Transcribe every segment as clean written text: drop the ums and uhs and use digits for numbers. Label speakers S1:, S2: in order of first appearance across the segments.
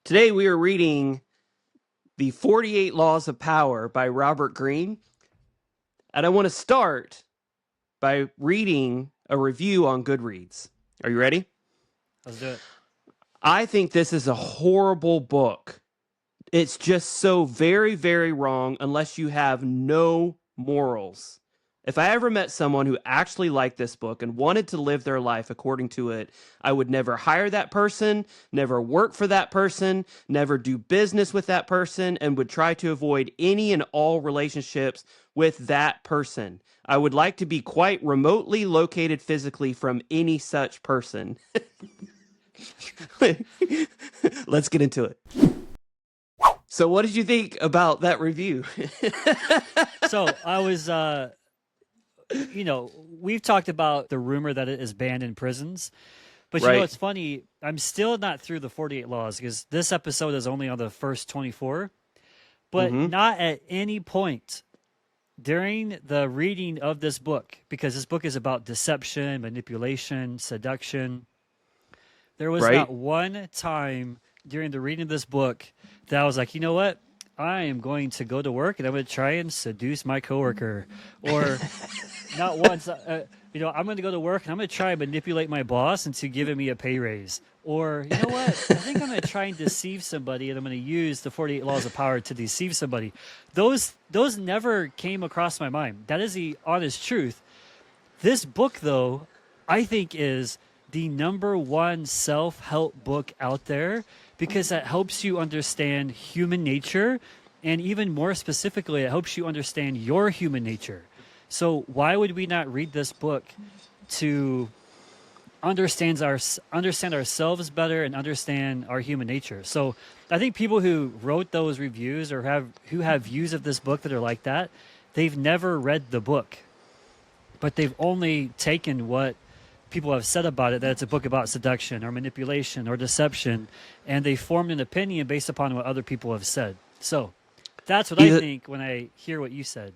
S1: Today we are reading The 48 Laws of Power by Robert Greene. And I want to start by reading a review on Goodreads. Are you ready?
S2: Let's do it.
S1: I think this is a horrible book. It's just so very, very wrong unless you have no morals. If I ever met someone who actually liked this book and wanted to live their life according to it, I would never hire that person, never work for that person, never do business with that person, and would try to avoid any and all relationships with that person. I would like to be quite remotely located physically from any such person. Let's get into it. So what did you think about that review?
S2: So I was, we've talked about the rumor that it is banned in prisons. But you know, it's funny. I'm still not through the 48 laws because this episode is only on the first 24. But not at any point during the reading of this book, because this book is about deception, manipulation, seduction. There was not one time during the reading of this book that I was like, you know what? I am going to go to work and I'm going to try and seduce my coworker. Or not once, I'm going to go to work and I'm going to try and manipulate my boss into giving me a pay raise. Or, you know what? I think I'm going to try and deceive somebody and I'm going to use the 48 laws of power to deceive somebody. Those never came across my mind. That is the honest truth. This book, though, I think is the number one self-help book out there because that helps you understand human nature, and even more specifically, it helps you understand your human nature. So why would we not read this book to understand ourselves better and understand our human nature? So I think people who wrote those reviews or who have views of this book that are like that, they've never read the book, but they've only taken what people have said about it, that it's a book about seduction or manipulation or deception, and they formed an opinion based upon what other people have said. So that's what I think when I hear what you said.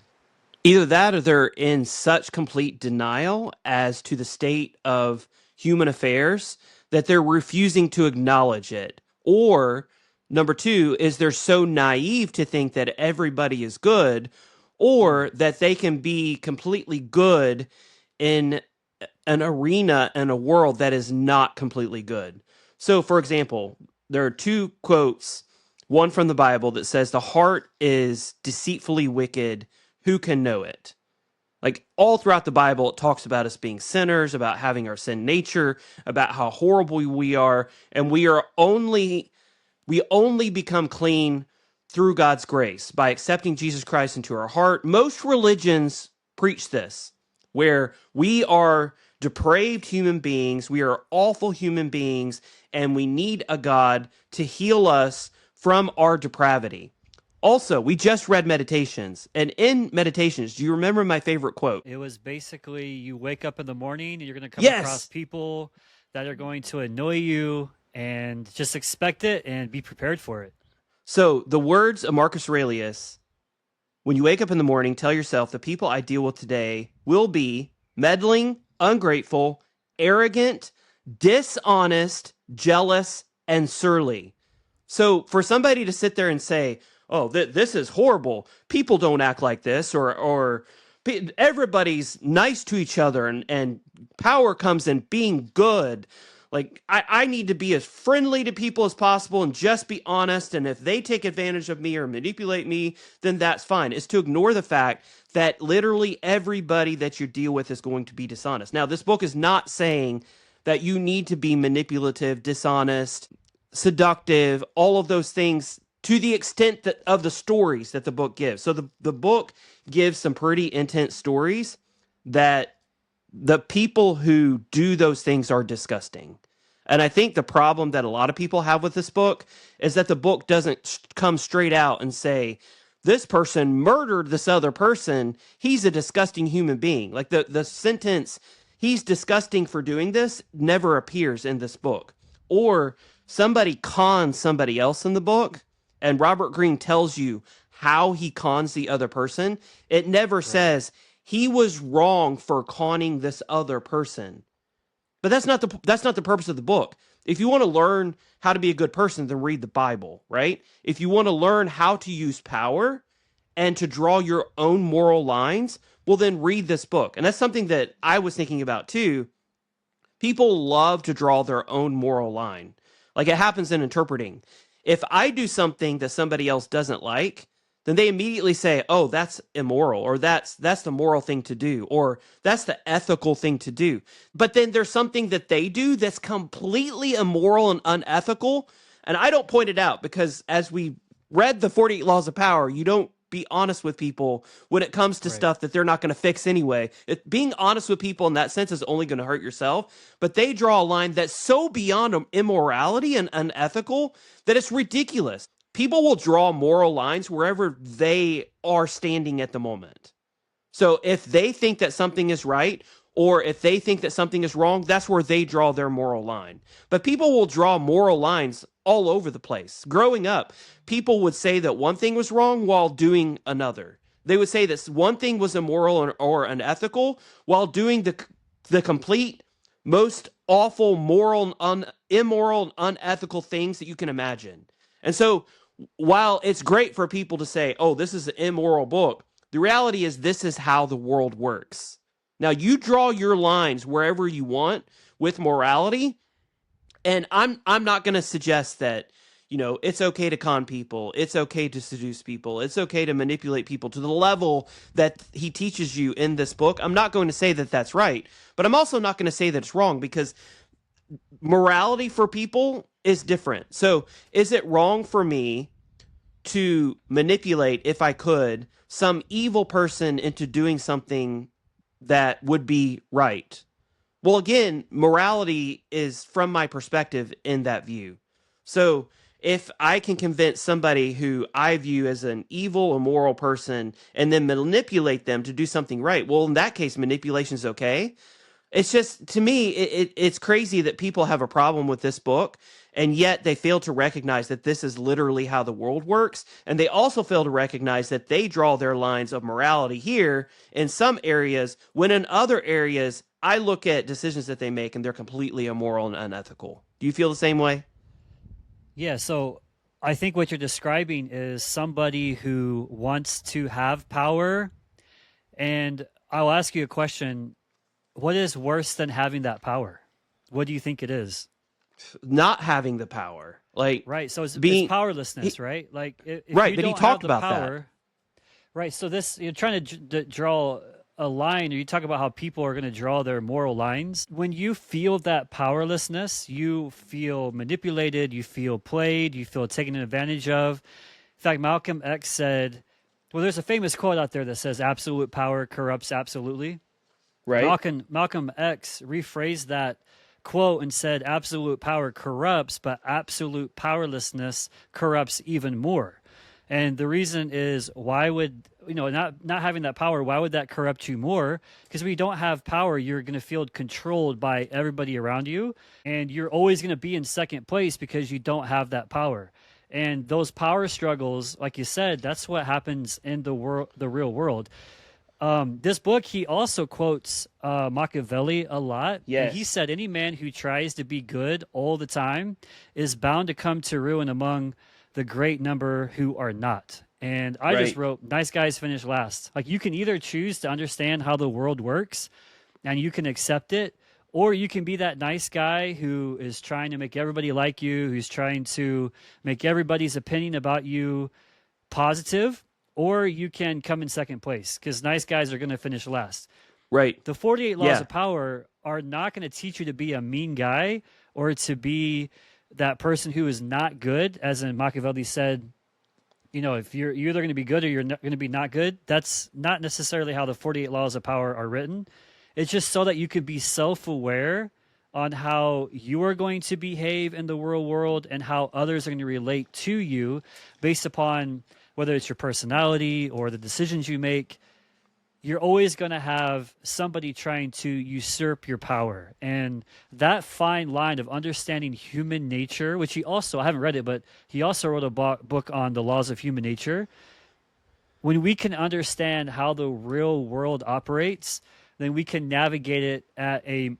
S1: Either that or they're in such complete denial as to the state of human affairs that they're refusing to acknowledge it. Or number two is they're so naive to think that everybody is good, or that they can be completely good in an arena and a world that is not completely good. So, for example, there are two quotes, one from the Bible that says, "The heart is deceitfully wicked. Who can know it?" Like all throughout the Bible, it talks about us being sinners, about having our sin nature, about how horrible we are, and we only become clean through God's grace by accepting Jesus Christ into our heart. Most religions preach this, where we are depraved human beings, we are awful human beings, and we need a God to heal us from our depravity. Also, we just read Meditations, and in Meditations, do you remember my favorite quote?
S2: It was basically, you wake up in the morning and you're going to come across people that are going to annoy you, and just expect it and be prepared for it.
S1: So the words of Marcus Aurelius: when you wake up in the morning, tell yourself the people I deal with today will be meddling, ungrateful, arrogant, dishonest, jealous, and surly. So for somebody to sit there and say, "Oh, this is horrible. People don't act like this," or everybody's nice to each other, and power comes in being good. Like, I need to be as friendly to people as possible and just be honest. And if they take advantage of me or manipulate me, then that's fine. It's to ignore the fact that literally everybody that you deal with is going to be dishonest. Now, this book is not saying that you need to be manipulative, dishonest, seductive, all of those things to the extent that of the stories that the book gives. So the book gives some pretty intense stories that the people who do those things are disgusting. And I think the problem that a lot of people have with this book is that the book doesn't come straight out and say, this person murdered this other person, he's a disgusting human being. Like the sentence, "he's disgusting for doing this," never appears in this book. Or somebody cons somebody else in the book, and Robert Greene tells you how he cons the other person. It never says, he was wrong for conning this other person. But that's not the purpose of the book. If you want to learn how to be a good person, then read the Bible, right? If you want to learn how to use power and to draw your own moral lines, well, then read this book. And that's something that I was thinking about too. People love to draw their own moral line. Like it happens in interpreting. If I do something that somebody else doesn't like, then they immediately say, "Oh, that's immoral," or that's the moral thing to do, or that's the ethical thing to do. But then there's something that they do that's completely immoral and unethical, and I don't point it out because as we read the 48 Laws of Power, you don't be honest with people when it comes to stuff that they're not going to fix anyway. Being honest with people in that sense is only going to hurt yourself. But they draw a line that's so beyond immorality and unethical that it's ridiculous. People will draw moral lines wherever they are standing at the moment. So if they think that something is right, or if they think that something is wrong, that's where they draw their moral line. But people will draw moral lines all over the place. Growing up, people would say that one thing was wrong while doing another. They would say that one thing was immoral or unethical while doing the complete, most awful, moral, immoral, and unethical things that you can imagine. And so while it's great for people to say, "Oh, this is an immoral book," the reality is this is how the world works. Now, you draw your lines wherever you want with morality, and I'm not going to suggest that, it's okay to con people, it's okay to seduce people, it's okay to manipulate people to the level that he teaches you in this book. I'm not going to say that that's right, but I'm also not going to say that it's wrong because morality for people is different. So, is it wrong for me to manipulate, if I could, some evil person into doing something that would be right? Well, again, morality is from my perspective in that view. So if I can convince somebody who I view as an evil, immoral person and then manipulate them to do something right, well, in that case, manipulation is okay. It's just, to me, it's crazy that people have a problem with this book, and yet they fail to recognize that this is literally how the world works. And they also fail to recognize that they draw their lines of morality here in some areas, when in other areas, I look at decisions that they make and they're completely immoral and unethical. Do you feel the same way?
S2: Yeah, so I think what you're describing is somebody who wants to have power. And I'll ask you a question. What is worse than having that power? What do you think it is?
S1: Not having the power.
S2: Right, so it's powerlessness, right? Like if
S1: right,
S2: you
S1: but
S2: don't
S1: he talked
S2: have the
S1: about
S2: power,
S1: that.
S2: right? So this, you're trying to draw a line, or you talk about how people are going to draw their moral lines. When you feel that powerlessness, you feel manipulated, you feel played, you feel taken advantage of. In fact, Malcolm X said, well, there's a famous quote out there that says, "Absolute power corrupts absolutely."
S1: Right.
S2: Malcolm X rephrased that quote and said, "Absolute power corrupts, but absolute powerlessness corrupts even more." And the reason is, why would, not having that power, why would that corrupt you more? Because when you don't have power, you're going to feel controlled by everybody around you, and you're always going to be in second place because you don't have that power. And those power struggles, like you said, that's what happens in the real world. This book, he also quotes Machiavelli a lot.
S1: Yes.
S2: And he said, any man who tries to be good all the time is bound to come to ruin among the great number who are not. And I just wrote, nice guys finish last. Like, you can either choose to understand how the world works and you can accept it, or you can be that nice guy who is trying to make everybody like you, who's trying to make everybody's opinion about you positive, or you can come in second place, because nice guys are going to finish last.
S1: Right.
S2: The 48 Laws of Power are not going to teach you to be a mean guy or to be that person who is not good. As in Machiavelli said, if you're either going to be good or you're not going to be not good. That's not necessarily how the 48 Laws of Power are written. It's just so that you could be self-aware on how you are going to behave in the real world and how others are going to relate to you based upon whether it's your personality or the decisions you make. You're always going to have somebody trying to usurp your power. And that fine line of understanding human nature, which he also, I haven't read it, but he also wrote a book on the laws of human nature. When we can understand how the real world operates, then we can navigate it at a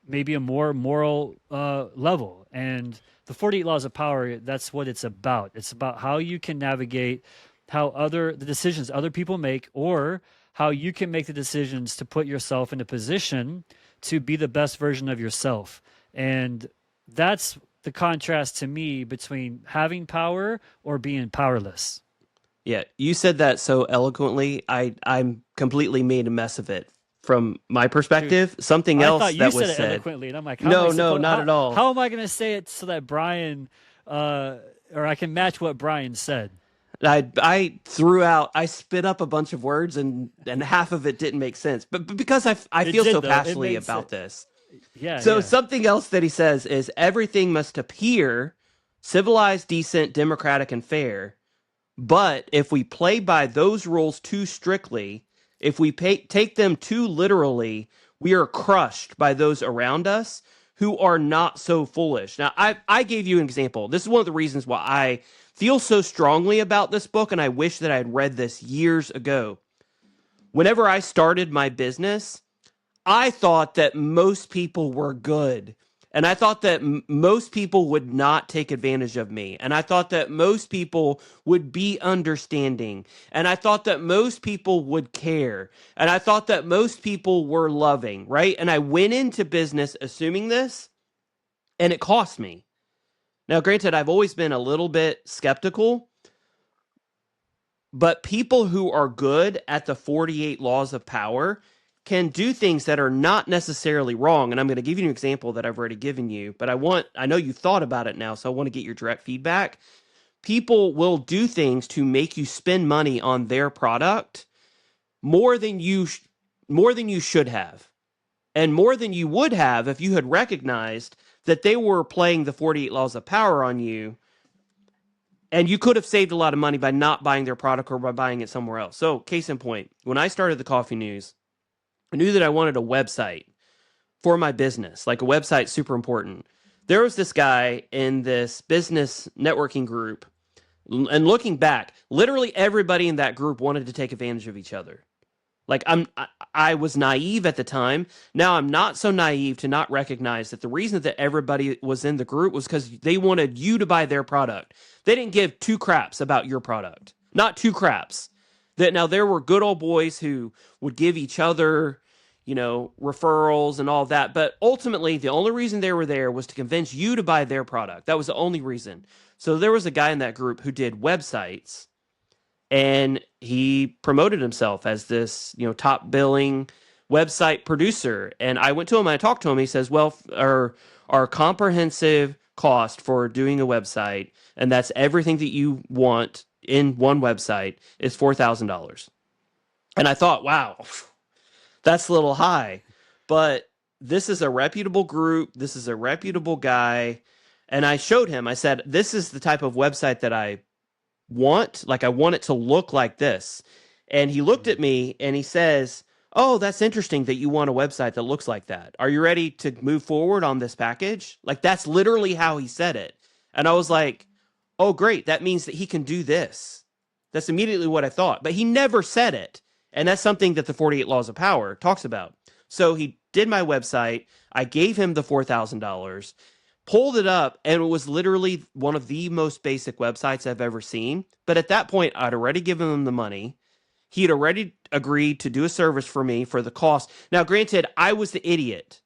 S2: maybe a more moral level. And the 48 Laws of Power, that's what it's about. It's about how you can navigate the decisions other people make, or how you can make the decisions to put yourself in a position to be the best version of yourself. And that's the contrast to me between having power or being powerless.
S1: Yeah, you said that so eloquently. I'm completely made a mess of it from my
S2: Dude,
S1: perspective. Something
S2: I
S1: else
S2: thought you
S1: that
S2: said
S1: was
S2: it
S1: said.
S2: eloquently, and I'm like,
S1: No, no, not at all.
S2: how am I going to say it so that Brian, or I can match what Brian said?
S1: I spit up a bunch of words and half of it didn't make sense. But because I
S2: It
S1: feel
S2: did
S1: so
S2: though. It
S1: passionately
S2: made
S1: about
S2: sense.
S1: this.
S2: Yeah,
S1: So
S2: yeah.
S1: something else that he says is everything must appear civilized, decent, democratic, and fair. But if we play by those rules too strictly, if we take them too literally, we are crushed by those around us who are not so foolish. Now, I gave you an example. This is one of the reasons why I feel so strongly about this book, and I wish that I had read this years ago. Whenever I started my business, I thought that most people were good. And I thought that most people would not take advantage of me. And I thought that most people would be understanding. And I thought that most people would care. And I thought that most people were loving, right? And I went into business assuming this, and it cost me. Now, granted, I've always been a little bit skeptical, but people who are good at the 48 laws of power can do things that are not necessarily wrong. And I'm going to give you an example that I've already given you, but I know you've thought about it now, so I want to get your direct feedback. People will do things to make you spend money on their product more than more than you should have, and more than you would have if you had recognized that they were playing the 48 laws of power on you, and you could have saved a lot of money by not buying their product or by buying it somewhere else. So, case in point, when I started the Coffee News, I knew that I wanted a website for my business. Like, a website, super important. There was this guy in this business networking group, and looking back, literally everybody in that group wanted to take advantage of each other. Like, I was naive at the time. Now I'm not so naive to not recognize that the reason that everybody was in the group was because they wanted you to buy their product. They didn't give two craps about your product. Not two craps. That now there were good old boys who would give each other, referrals and all that. But ultimately, the only reason they were there was to convince you to buy their product. That was the only reason. So there was a guy in that group who did websites, and he promoted himself as this, top billing website producer. And I went to him and I talked to him. He says, well, our comprehensive cost for doing a website, and that's everything that you want in one website, is $4,000. And I thought, wow, that's a little high. But this is a reputable group. This is a reputable guy. And I showed him, I said, this is the type of website that I want. Like, I want it to look like this. And he looked at me and he says, oh, that's interesting that you want a website that looks like that. Are you ready to move forward on this package? Like, that's literally how he said it. And I was like, oh, great. That means that he can do this. That's immediately what I thought. But he never said it. And that's something that the 48 Laws of Power talks about. So he did my website. I gave him the $4,000, pulled it up, and it was literally one of the most basic websites I've ever seen. But at that point, I'd already given him the money. He had already agreed to do a service for me for the cost. Now, granted, I was the idiot.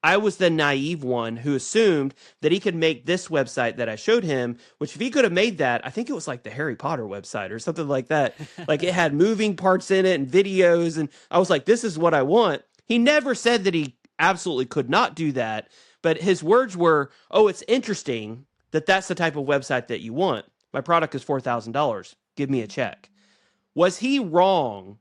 S1: I was the naive one who assumed that he could make this website that I showed him, which if he could have made that, I think it was like the Harry Potter website or something like that. Like, it had moving parts in it and videos. And I was like, this is what I want. He never said that he absolutely could not do that. But his words were, oh, it's interesting that that's the type of website that you want. My product is $4,000. Give me a check. Was he wrong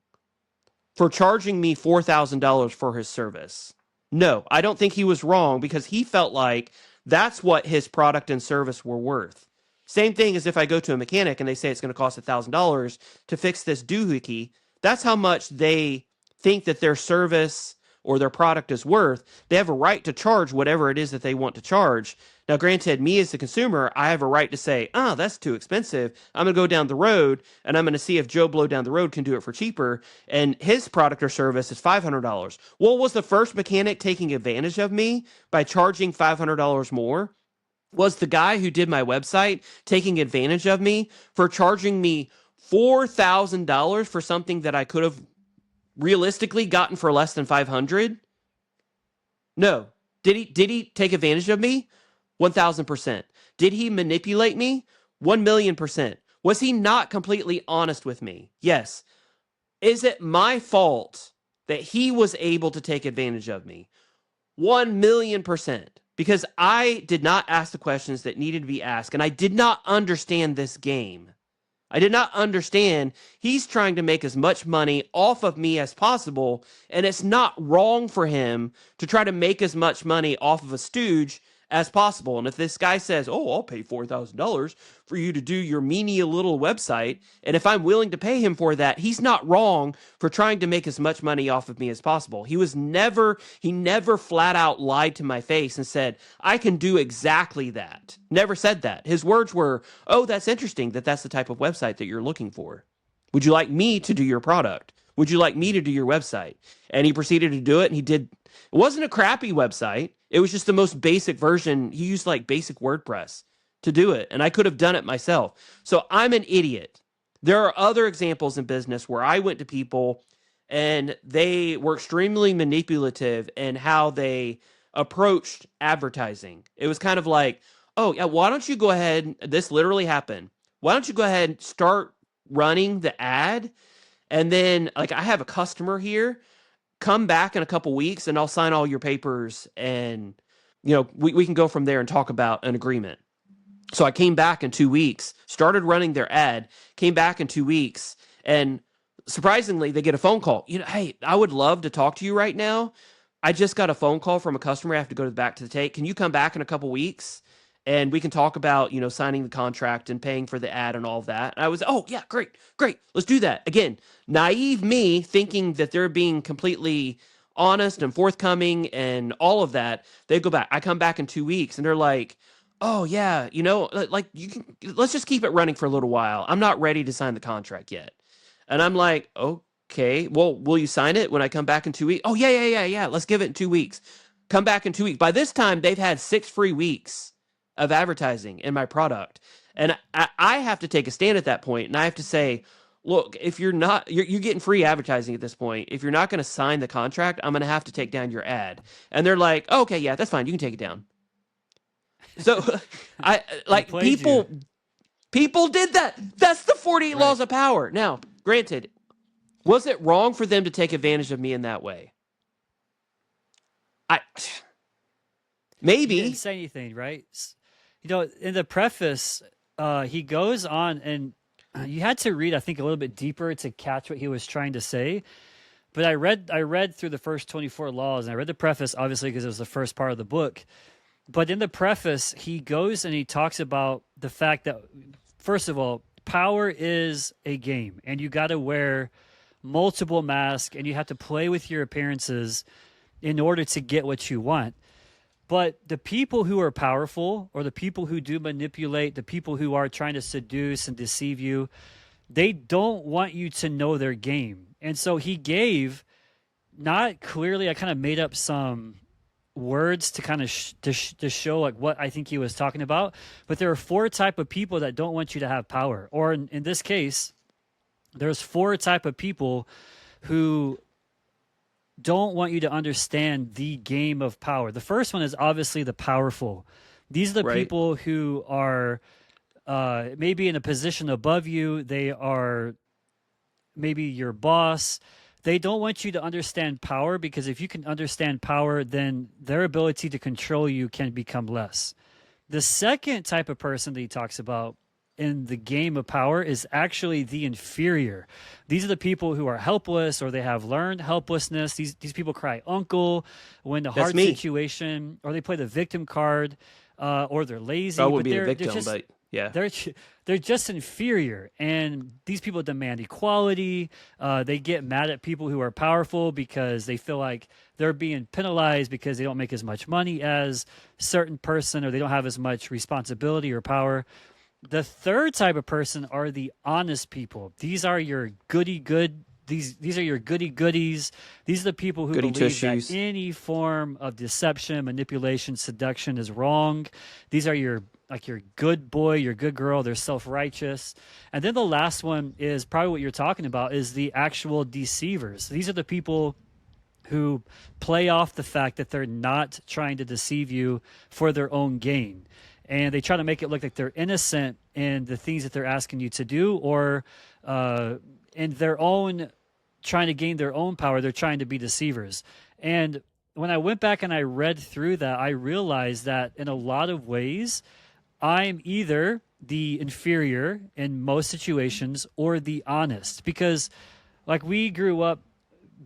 S1: for charging me $4,000 for his service? No, I don't think he was wrong, because he felt like that's what his product and service were worth. Same thing as if I go to a mechanic and they say it's going to cost $1,000 to fix this doohickey. That's how much they think that their service or their product is worth, they have a right to charge whatever it is that they want to charge. Now, granted, me as the consumer, I have a right to say, oh, that's too expensive. I'm going to go down the road and I'm going to see if Joe Blow down the road can do it for cheaper. And his product or service is $500. Well, was the first mechanic taking advantage of me by charging $500 more? Was the guy who did my website taking advantage of me for charging me $4,000 for something that I could have realistically gotten for less than 500? No. Did he take advantage of me? 1,000%. Did he manipulate me? 1,000,000%. Was he not completely honest with me? Yes. Is it my fault that he was able to take advantage of me? 1,000,000%. Because I did not ask the questions that needed to be asked, and I did not understand this game. I did not understand he's trying to make as much money off of me as possible, and it's not wrong for him to try to make as much money off of a stooge as possible. And if this guy says, oh, I'll pay $4,000 for you to do your menial little website, and if I'm willing to pay him for that, he's not wrong for trying to make as much money off of me as possible. He never flat out lied to my face and said, I can do exactly that. Never said that. His words were, oh, that's interesting that that's the type of website that you're looking for. Would you like me to do your product? Would you like me to do your website? And he proceeded to do it, and he did. It wasn't a crappy website. It was just the most basic version. He used like basic WordPress to do it, and I could have done it myself. So I'm an idiot. There are other examples in business where I went to people and they were extremely manipulative in how they approached advertising. It was kind of like, oh, yeah, why don't you go ahead? This literally happened. Why don't you go ahead and start running the ad? And then, like, I have a customer here. Come back in a couple weeks and I'll sign all your papers, and we can go from there and talk about an agreement. So I came back in 2 weeks, started running their ad, came back in 2 weeks, and surprisingly, they get a phone call. Hey, I would love to talk to you right now. I just got a phone call from a customer. I have to go back to the tape. Can you come back in a couple weeks? And we can talk about, signing the contract and paying for the ad and all of that. And I was, oh, yeah, great. Let's do that. Again, naive me thinking that they're being completely honest and forthcoming and all of that. They go back. I come back in 2 weeks and they're like, oh, yeah, like let's just keep it running for a little while. I'm not ready to sign the contract yet. And I'm like, okay, well, will you sign it when I come back in 2 weeks? Oh, yeah. Let's give it in 2 weeks. Come back in 2 weeks. By this time, they've had 6 free weeks of advertising in my product. And I have to take a stand at that point, and I have to say, look, if you're getting free advertising at this point. If you're not going to sign the contract, I'm going to have to take down your ad. And they're like, oh, okay, yeah, that's fine. You can take it down. So I like people did that. That's the 48 laws of power. Now, granted, was it wrong for them to take advantage of me in that way? Maybe.
S2: He didn't say anything, right? In the preface, he goes on, and you had to read, I think, a little bit deeper to catch what he was trying to say. But I read through the first 24 laws, and I read the preface, obviously, because it was the first part of the book. But in the preface, he goes and he talks about the fact that, first of all, power is a game, and you got to wear multiple masks, and you have to play with your appearances in order to get what you want. But the people who are powerful, or the people who do manipulate, the people who are trying to seduce and deceive you, they don't want you to know their game. And so he gave, not clearly, I kind of made up some words to kind of to show like what I think he was talking about. But there are 4 type of people that don't want you to have power. Or in this case, there's 4 type of people who don't want you to understand the game of power. The first one is obviously the powerful. These are the people who are maybe in a position above you. They are maybe your boss. They don't want you to understand power, because if you can understand power, then their ability to control you can become less. The second type of person that he talks about in the game of power is actually the inferior. These are the people who are helpless, or they have learned helplessness. These people cry uncle when the hard situation, or they play the victim card, or they're lazy.
S1: I would be a victim, but Yeah.
S2: they're just inferior, and these people demand equality. They get mad at people who are powerful because they feel like they're being penalized because they don't make as much money as certain person, or they don't have as much responsibility or power. The third type of person are the honest people. These are your goody good. These are your goody goodies. These are the people who
S1: Goody Two
S2: believe that
S1: Shoes.
S2: any form of deception, manipulation, seduction is wrong. These are your good boy, your good girl. They're self-righteous. And then the last one is probably what you're talking about, is the actual deceivers. These are the people who play off the fact that they're not trying to deceive you for their own gain. And they try to make it look like they're innocent in the things that they're asking you to do, or in their own, trying to gain their own power, they're trying to be deceivers. And when I went back and I read through that, I realized that in a lot of ways, I'm either the inferior in most situations or the honest, because like we grew up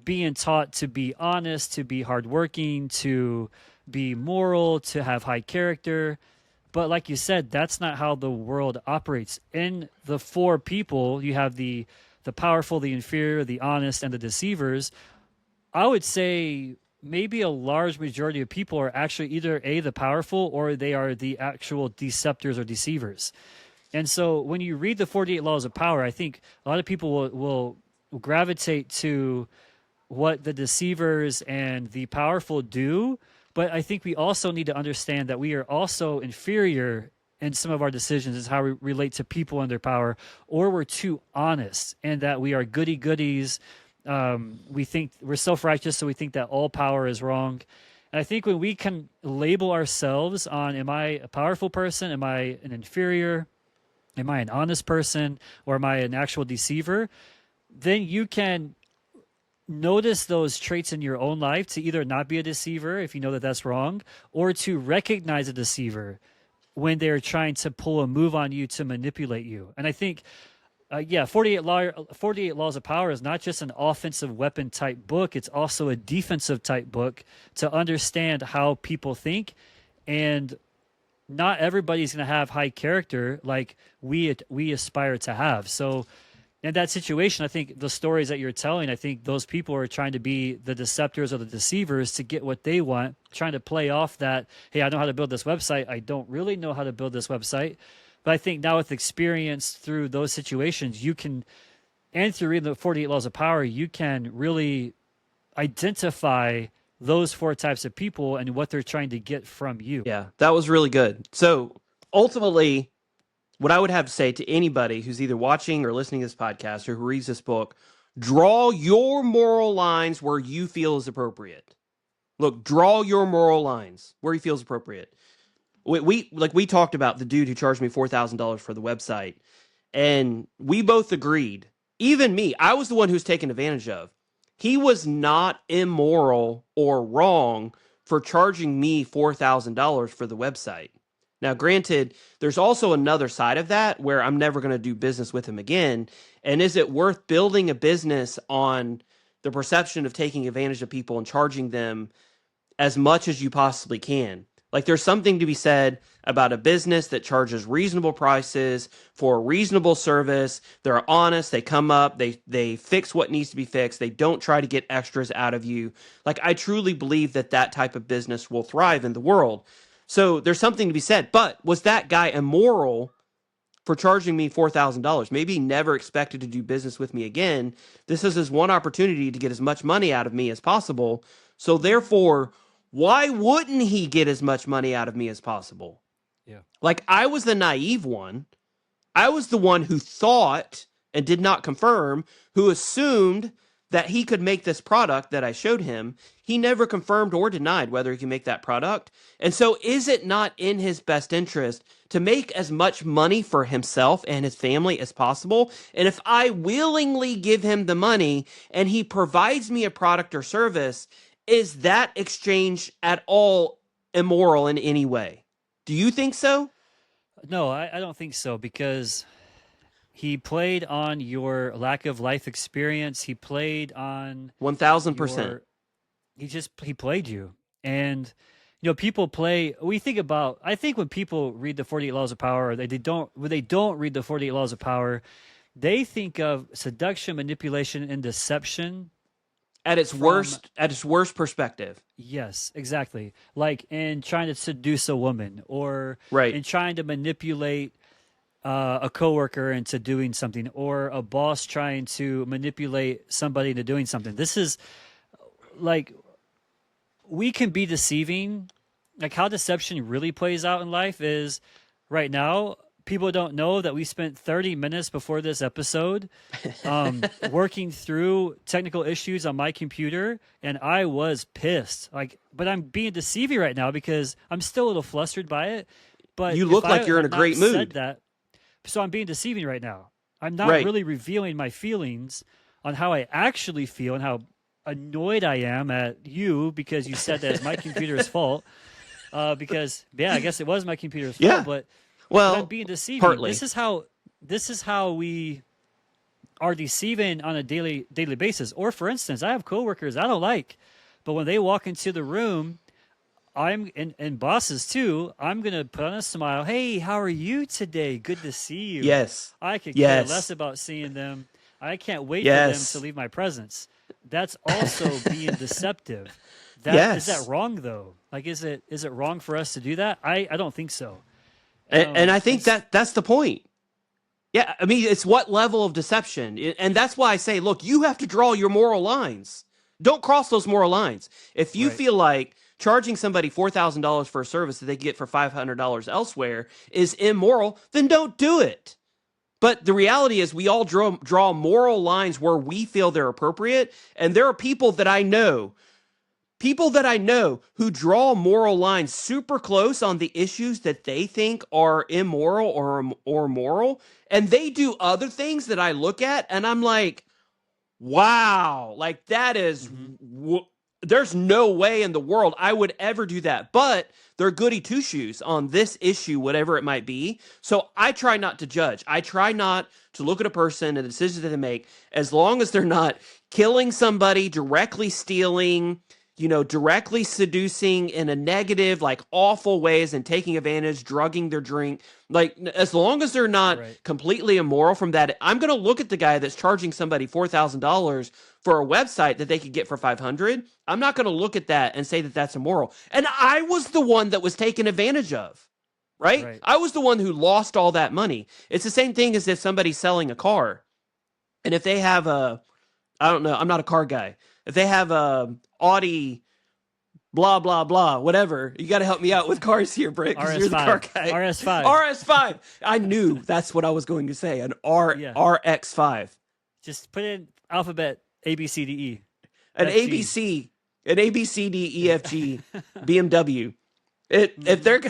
S2: being taught to be honest, to be hardworking, to be moral, to have high character. But like you said, that's not how the world operates. In the four people, you have the powerful, the inferior, the honest, and the deceivers. I would say maybe a large majority of people are actually either the powerful, or they are the actual deceptors or deceivers. And so when you read the 48 Laws of Power, I think a lot of people will gravitate to what the deceivers and the powerful do. But I think we also need to understand that we are also inferior in some of our decisions, is how we relate to people and their power, or we're too honest, and that we are goody goodies. We think we're self-righteous, so we think that all power is wrong. And I think when we can label ourselves on, am I a powerful person? Am I an inferior? Am I an honest person? Or am I an actual deceiver? Then you can notice those traits in your own life to either not be a deceiver if you know that that's wrong, or to recognize a deceiver when they're trying to pull a move on you to manipulate you. And I think, 48 Laws of Power is not just an offensive weapon type book. It's also a defensive type book to understand how people think. And not everybody's going to have high character like we aspire to have. So in that situation, I think the stories that you're telling, I think those people are trying to be the deceptors or the deceivers to get what they want, trying to play off that, hey, I know how to build this website. I don't really know how to build this website. But I think now with experience through those situations, you can, and through reading the 48 Laws of Power, you can really identify those four types of people and what they're trying to get from you.
S1: Yeah, that was really good. So ultimately, what I would have to say to anybody who's either watching or listening to this podcast or who reads this book, draw your moral lines where you feel is appropriate. Look, draw your moral lines where you feel is appropriate. We talked about the dude who charged me $4,000 for the website, and we both agreed. Even me, I was the one who was taken advantage of. He was not immoral or wrong for charging me $4,000 for the website. Now, granted, there's also another side of that where I'm never going to do business with him again. And is it worth building a business on the perception of taking advantage of people and charging them as much as you possibly can? Like, there's something to be said about a business that charges reasonable prices for a reasonable service. They're honest. They come up. They fix what needs to be fixed. They don't try to get extras out of you. Like, I truly believe that that type of business will thrive in the world. So there's something to be said. But was that guy immoral for charging me $4,000? Maybe he never expected to do business with me again. This is his one opportunity to get as much money out of me as possible. So therefore, why wouldn't he get as much money out of me as possible?
S2: Yeah.
S1: Like, I was the naive one. I was the one who thought and did not confirm, who assumed that he could make this product that I showed him. He never confirmed or denied whether he can make that product. And so is it not in his best interest to make as much money for himself and his family as possible? And if I willingly give him the money and he provides me a product or service, is that exchange at all immoral in any way? Do you think so?
S2: No, I don't think so, because he played on your lack of life experience. He played on
S1: 1,000%.
S2: He played you. And people we think about, I think when people read the 48 Laws of Power, or when they don't read the 48 Laws of Power, they think of seduction, manipulation, and deception
S1: at its
S2: from,
S1: worst perspective.
S2: yes, exactly. Like in trying to seduce a woman, or
S1: Right.
S2: in trying to manipulate a coworker into doing something, or a boss trying to manipulate somebody into doing something. This is like, we can be deceiving. Like how deception really plays out in life is right now, people don't know that we spent 30 minutes before this episode working through technical issues on my computer, and I was pissed. Like, but I'm being deceiving right now because I'm still a little flustered by it. But
S1: You
S2: if
S1: look
S2: I
S1: like you're in a
S2: had not
S1: great
S2: said
S1: mood.
S2: that, so I'm being deceiving right now. I'm not
S1: Right.
S2: really revealing my feelings on how I actually feel and how annoyed I am at you because you said that it's my computer's fault. Because yeah, I guess it was my computer's
S1: Yeah.
S2: fault, but I'm
S1: Well,
S2: being deceiving.
S1: partly.
S2: This is how we are deceiving on a daily basis. Or for instance, I have coworkers I don't like, but when they walk into the room, and bosses too, I'm gonna put on a smile. Hey, how are you today? Good to see you.
S1: Yes.
S2: I could care
S1: Yes.
S2: less about seeing them. I can't wait for them to
S1: Yes.
S2: leave my presence. That's also being deceptive. Is
S1: Yes.
S2: that wrong though? Like, is it wrong for us to do that? I don't think so.
S1: And I think
S2: It's
S1: that's the point. Yeah, I mean, it's what level of deception. And that's why I say, look, you have to draw your moral lines. Don't cross those moral lines. If you
S2: right.
S1: feel like charging somebody $4,000 for a service that they get for $500 elsewhere is immoral, then don't do it. But the reality is we all draw moral lines where we feel they're appropriate. And there are people that I know who draw moral lines super close on the issues that they think are immoral or moral, and they do other things that I look at and I'm like, wow, like that is
S2: Hmm.
S1: there's no way in the world I would ever do that. But they're goody two shoes on this issue, whatever it might be. So I try not to judge. I try not to look at a person and the decisions that they make, as long as they're not killing somebody, directly stealing, directly seducing in a negative, like awful ways and taking advantage, drugging their drink. Like, as long as they're not
S2: Right.
S1: completely immoral from that, I'm going to look at the guy that's charging somebody $4,000 for a website that they could get for $500. I'm not going to look at that and say that that's immoral. And I was the one that was taken advantage of, right?
S2: Right.
S1: I was the one who lost all that money. It's the same thing as if somebody's selling a car. And if they have I don't know, I'm not a car guy. If they have a Audi, blah, blah, blah, whatever, you got to help me out with cars here, Britt, because you're the car
S2: RS5.
S1: guy.
S2: RS5.
S1: RS5. I knew that's what I was going to say, an
S2: Yeah.
S1: RX5.
S2: Just put in alphabet A B C D E.
S1: An
S2: That's
S1: ABC, an ABCDEFG BMW. If they're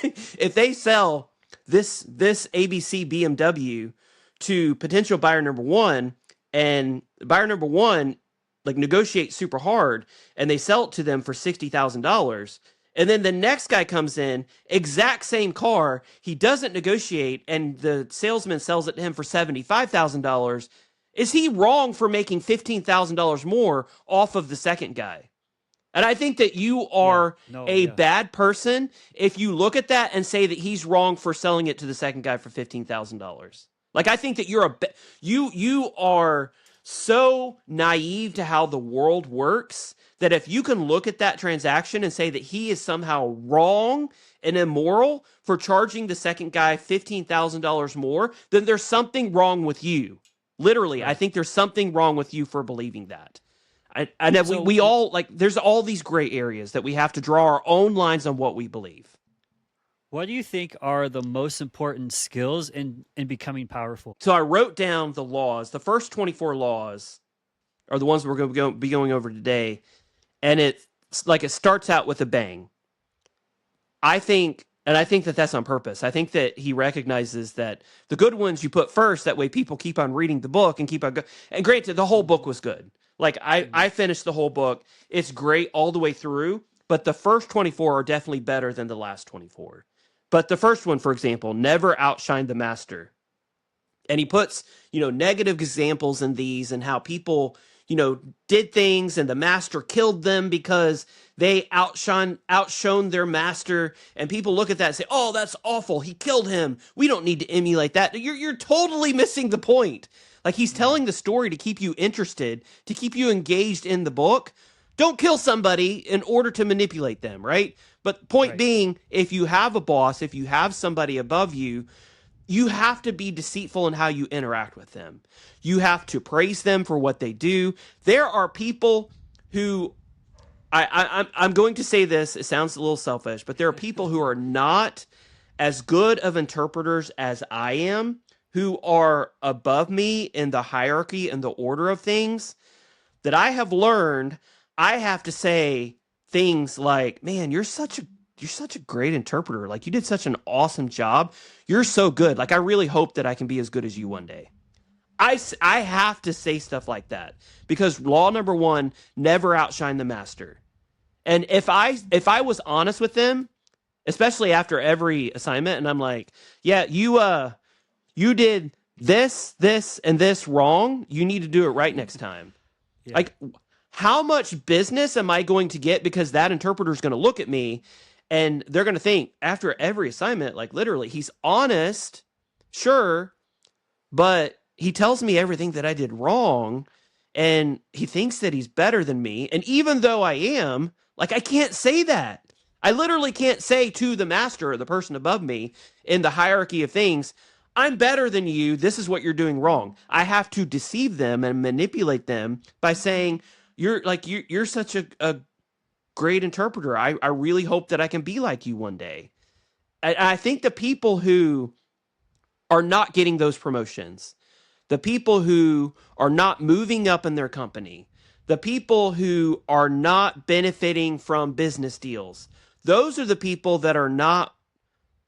S1: if they sell this ABC BMW to potential buyer number one, and buyer number one like negotiate super hard and they sell it to them for $60,000, and then the next guy comes in, exact same car, he doesn't negotiate, and the salesman sells it to him for $75,000, is he wrong for making $15,000 more off of the second guy? And I think that you
S2: Yeah.
S1: are
S2: No.
S1: a
S2: Yeah.
S1: bad person if you look at that and say that he's wrong for selling it to the second guy for $15,000. Like, I think that you are so naive to how the world works that if you can look at that transaction and say that he is somehow wrong and immoral for charging the second guy $15,000 more, then there's something wrong with you. Literally, I
S2: Right.
S1: think there's something wrong with you for believing that. I know
S2: So
S1: we all, like, there's all these gray areas that we have to draw our own lines on what we believe.
S2: what do you think are the most important skills in becoming powerful?
S1: So I wrote down the laws. The first 24 laws are the ones we're going to be going over today. And it starts out with a bang. I think that that's on purpose. I think that he recognizes that the good ones you put first, that way people keep on reading the book and keep on and granted, the whole book was good. Like, I finished the whole book. It's great all the way through, but the first 24 are definitely better than the last 24. But the first one, for example, never outshine the master. And he puts, negative examples in these and how people, did things and the master killed them because they outshone their master, and people look at that and say, oh, that's awful, he killed him, we don't need to emulate that. You're totally missing the point. Like, he's telling the story to keep you interested, to keep you engaged in the book. Don't kill somebody in order to manipulate them, right? But point being, if you have a boss, if you have somebody above you, you have to be deceitful in how you interact with them. You have to praise them for what they do. There are people who, I'm going to say this, it sounds a little selfish, but there are people who are not as good of interpreters as I am, who are above me in the hierarchy and the order of things, that I have learned I have to say things like, man, you're such a great interpreter. Like, you did such an awesome job. You're so good. Like, I really hope that I can be as good as you one day. I have to say stuff like that, because law number one, never outshine the master. And if I was honest with them, especially after every assignment, and I'm like, yeah, you did this, and this wrong. You need to do it right next time. Yeah. Like, how much business am I going to get? Because that interpreter is going to look at me and they're going to think after every assignment, like, literally, he's honest, sure, but he tells me everything that I did wrong, and he thinks that he's better than me. And even though I am, like, I can't say that. I literally can't say to the master or the person above me in the hierarchy of things, I'm better than you, this is what you're doing wrong. I have to deceive them and manipulate them by saying, you're such a great interpreter. I really hope that I can be like you one day. I think the people who are not getting those promotions, the people who are not moving up in their company, the people who are not benefiting from business deals, those are the people that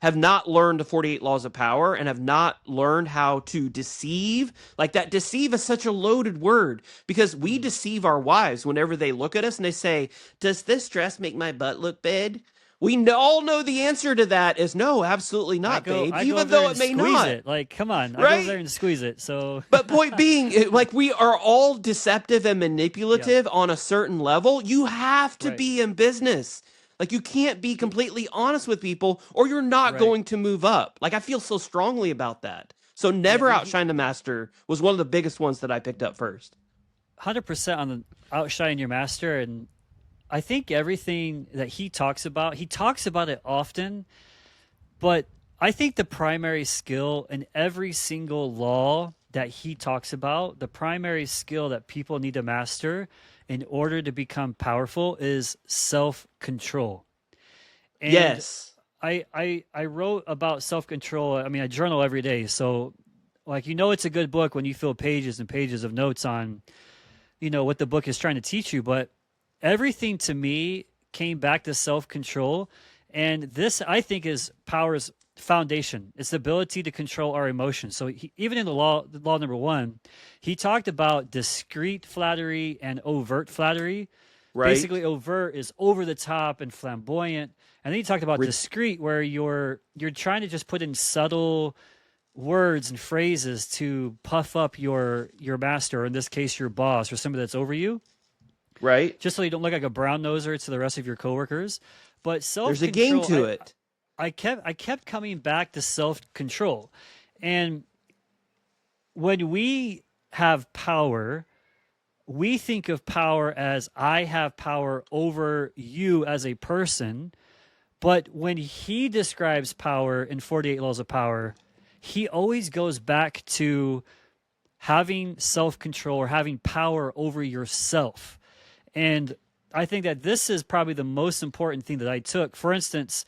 S1: have not learned the 48 laws of power and have not learned how to deceive. Like, that deceive is such a loaded word, because we deceive our wives whenever they look at us and they say, does this dress make my butt look big? We all know the answer to that is no, absolutely not, babe. Even though it may not.
S2: It. Like, come on,
S1: right?
S2: I go there and squeeze it. So,
S1: but point being, like, we are all deceptive and manipulative on a certain level. You have to be in business. Like, you can't be completely honest with people or you're not going to move up. Like, I feel so strongly about that. So never outshine the master was one of the biggest ones that I picked up first.
S2: 100% on the outshine your master. And I think everything that he talks about it often, but I think the primary skill in every single law that he talks about, the primary skill that people need to master in order to become powerful is self-control. And
S1: yes.
S2: I wrote about self-control. I mean, I journal every day. So, like, it's a good book when you fill pages and pages of notes on, what the book is trying to teach you. But everything to me came back to self-control. And this, I think, is power's foundation. It's the ability to control our emotions. So even in the law number one, he talked about discreet flattery and overt flattery. Right. Basically, overt is over the top and flamboyant. And then he talked about discreet, where you're trying to just put in subtle words and phrases to puff up your master, or in this case, your boss, or somebody that's over you.
S1: Right.
S2: Just so you don't look like a brown noser to the rest of your coworkers. But self-control,
S1: there's a game to it.
S2: I kept coming back to self-control. And when we have power, we think of power as I have power over you as a person. But when he describes power in 48 Laws of Power, he always goes back to having self-control or having power over yourself. And I think that this is probably the most important thing that I took. For instance,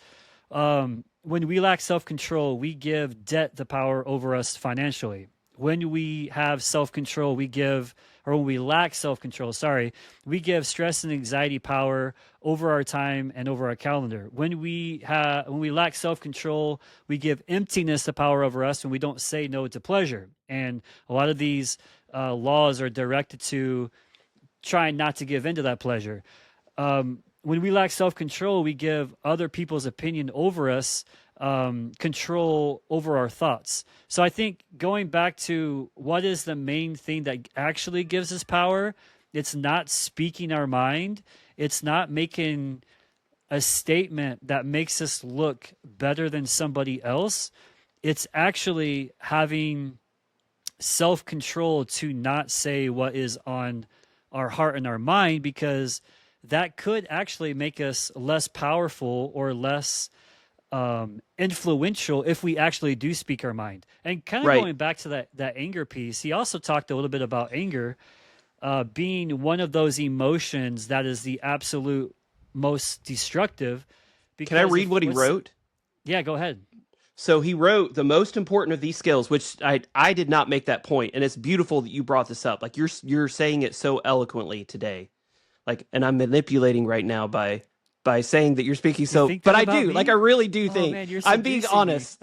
S2: when we lack self-control, we give debt the power over us financially. When we have self-control, when we lack self-control, we give stress and anxiety power over our time and over our calendar. When we lack self-control, we give emptiness the power over us, and we don't say no to pleasure. And a lot of these laws are directed to trying not to give into that pleasure. When we lack self-control, we give other people's opinion over us control over our thoughts. So I think going back to what is the main thing that actually gives us power, It's not speaking our mind. It's not making a statement that makes us look better than somebody else. It's actually having self-control to not say what is on our heart and our mind, because that could actually make us less powerful or less influential if we actually do speak our mind. And kind of
S1: Right.
S2: going back to that anger piece, he also talked a little bit about anger being one of those emotions that is the absolute most destructive.
S1: Can I read what he wrote?
S2: Yeah, go ahead.
S1: So he wrote, the most important of these skills, which I did not make that point, and it's beautiful that you brought this up. Like you're saying it so eloquently today. Like, and I'm manipulating right now by saying that you're speaking so, but I do.
S2: Me?
S1: Like I really do think
S2: man, you're
S1: I'm being honest.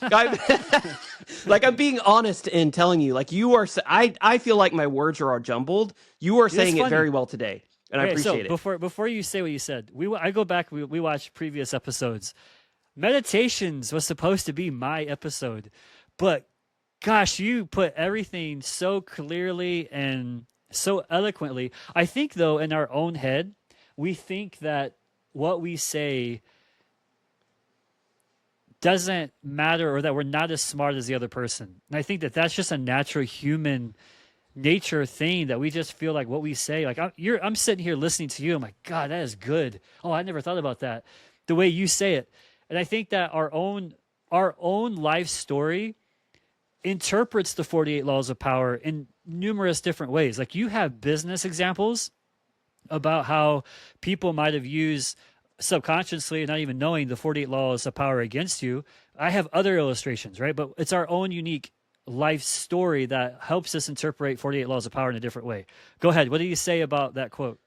S1: I'm being honest in telling you, like you are. I feel like my words are all jumbled. You are saying it very well today, and I appreciate it.
S2: Before you say what you said, I go back. We watched previous episodes. Meditations was supposed to be my episode, but gosh, you put everything so clearly and so eloquently. I think, though, in our own head, we think that what we say doesn't matter, or that we're not as smart as the other person. And I think that that's just a natural human nature thing, that we just feel like what we say, like I'm sitting here listening to you, I'm like, God, that is good. Oh, I never thought about that, the way you say it. And I think that our own life story interprets the 48 laws of power in numerous different ways. Like you have business examples about how people might have used subconsciously, not even knowing, the 48 laws of power against you. I have other illustrations, right? But it's our own unique life story that helps us interpret 48 laws of power in a different way. Go ahead. What do you say about that quote?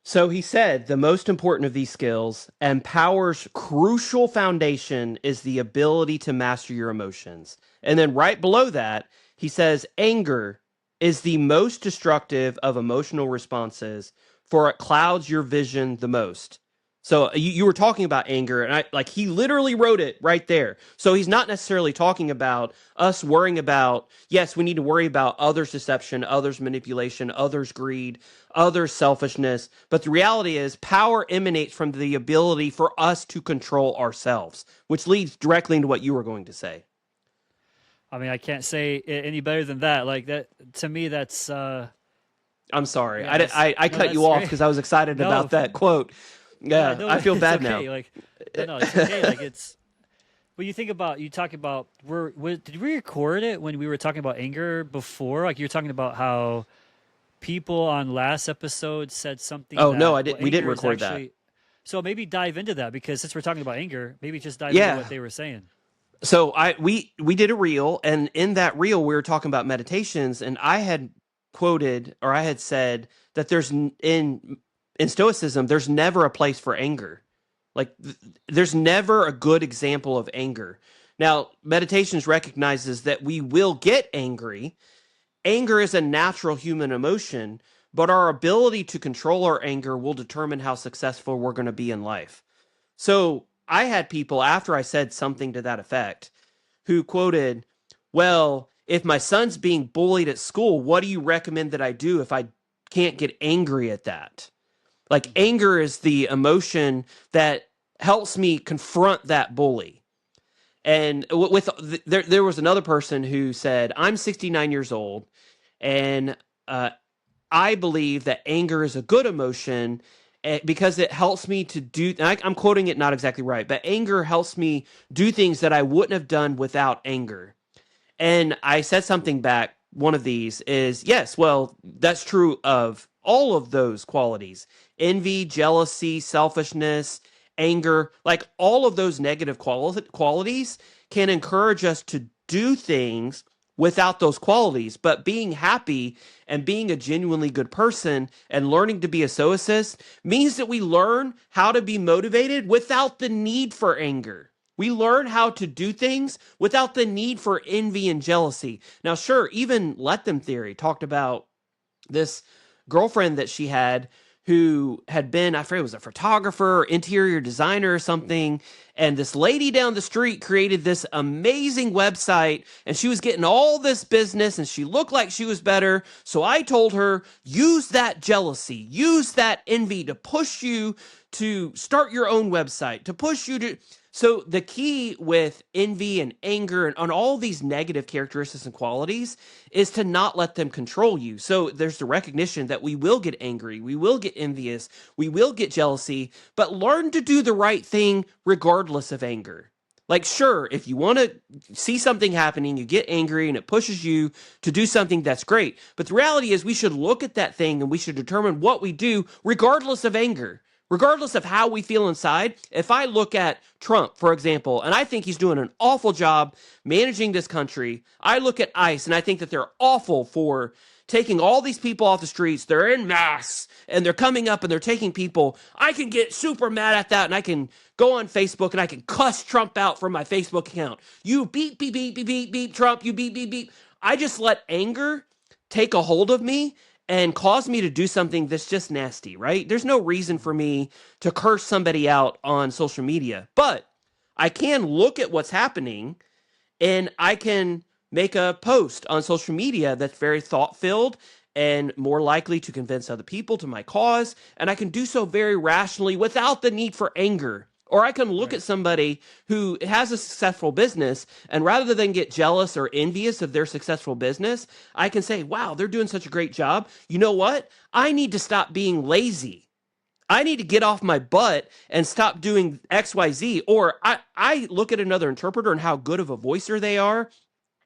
S1: So he said, the most important of these skills and power's crucial foundation is the ability to master your emotions. And then right below that, he says, anger is the most destructive of emotional responses, for it clouds your vision the most. So you were talking about anger, and he literally wrote it right there. So he's not necessarily talking about us worrying about, yes, we need to worry about others' deception, others' manipulation, others' greed, others' selfishness. But the reality is power emanates from the ability for us to control ourselves, which leads directly into what you were going to say.
S2: I mean, I can't say it any better than that. Like that, to me, that's...
S1: I'm sorry. Yeah, I cut you off because I was excited about that quote. Yeah, no, I feel bad
S2: okay.
S1: now.
S2: Like, no, it's okay. Like it's. When you talk about, did we record it when we were talking about anger before? Like you were talking about how people on last episode said something.
S1: Oh no, we didn't record that.
S2: So maybe dive into that, because since we're talking about anger, maybe just dive into what they were saying.
S1: So we did a reel, and in that reel we were talking about meditations, and I had quoted, or I had said that there's in Stoicism, there's never a place for anger. Like there's never a good example of anger. Now, Meditations recognizes that we will get angry. Anger is a natural human emotion, but our ability to control our anger will determine how successful we're going to be in life. So I had people, after I said something to that effect, who quoted, well, if my son's being bullied at school, what do you recommend that I do if I can't get angry at that? Like anger is the emotion that helps me confront that bully. And there was another person who said, I'm 69 years old, and I believe that anger is a good emotion because it helps me to do, I'm quoting it not exactly right, but anger helps me do things that I wouldn't have done without anger. And I said something back, one of these is, yes, well, that's true of all of those qualities. Envy, jealousy, selfishness, anger, like all of those negative qualities can encourage us to do things without those qualities. But being happy and being a genuinely good person and learning to be a stoicist means that we learn how to be motivated without the need for anger. We learn how to do things without the need for envy and jealousy. Now, sure, even Let Them Theory talked about this girlfriend that she had who had been, I forget, it was a photographer or interior designer or something. And this lady down the street created this amazing website, and she was getting all this business, and she looked like she was better. So I told her, use that jealousy, use that envy to push you to start your own website, to push you to. So the key with envy and anger and on all these negative characteristics and qualities is to not let them control you. So there's the recognition that we will get angry, we will get envious, we will get jealousy, but learn to do the right thing regardless of anger. Like, sure, if you want to see something happening, you get angry and it pushes you to do something, that's great. But the reality is we should look at that thing and we should determine what we do regardless of anger. Regardless of how we feel inside, if I look at Trump, for example, and I think he's doing an awful job managing this country, I look at ICE and I think that they're awful for taking all these people off the streets. They're in mass and they're coming up and they're taking people. I can get super mad at that and I can go on Facebook and I can cuss Trump out from my Facebook account. You beep, beep, beep, beep, beep, beep, Trump, you beep, beep, beep. I just let anger take a hold of me and cause me to do something that's just nasty, right? There's no reason for me to curse somebody out on social media, but I can look at what's happening and I can make a post on social media that's very thought-filled and more likely to convince other people to my cause, and I can do so very rationally without the need for anger. Or I can look at somebody who has a successful business, and rather than get jealous or envious of their successful business, I can say, wow, they're doing such a great job. You know what? I need to stop being lazy. I need to get off my butt and stop doing XYZ. Or I look at another interpreter and how good of a voicer they are,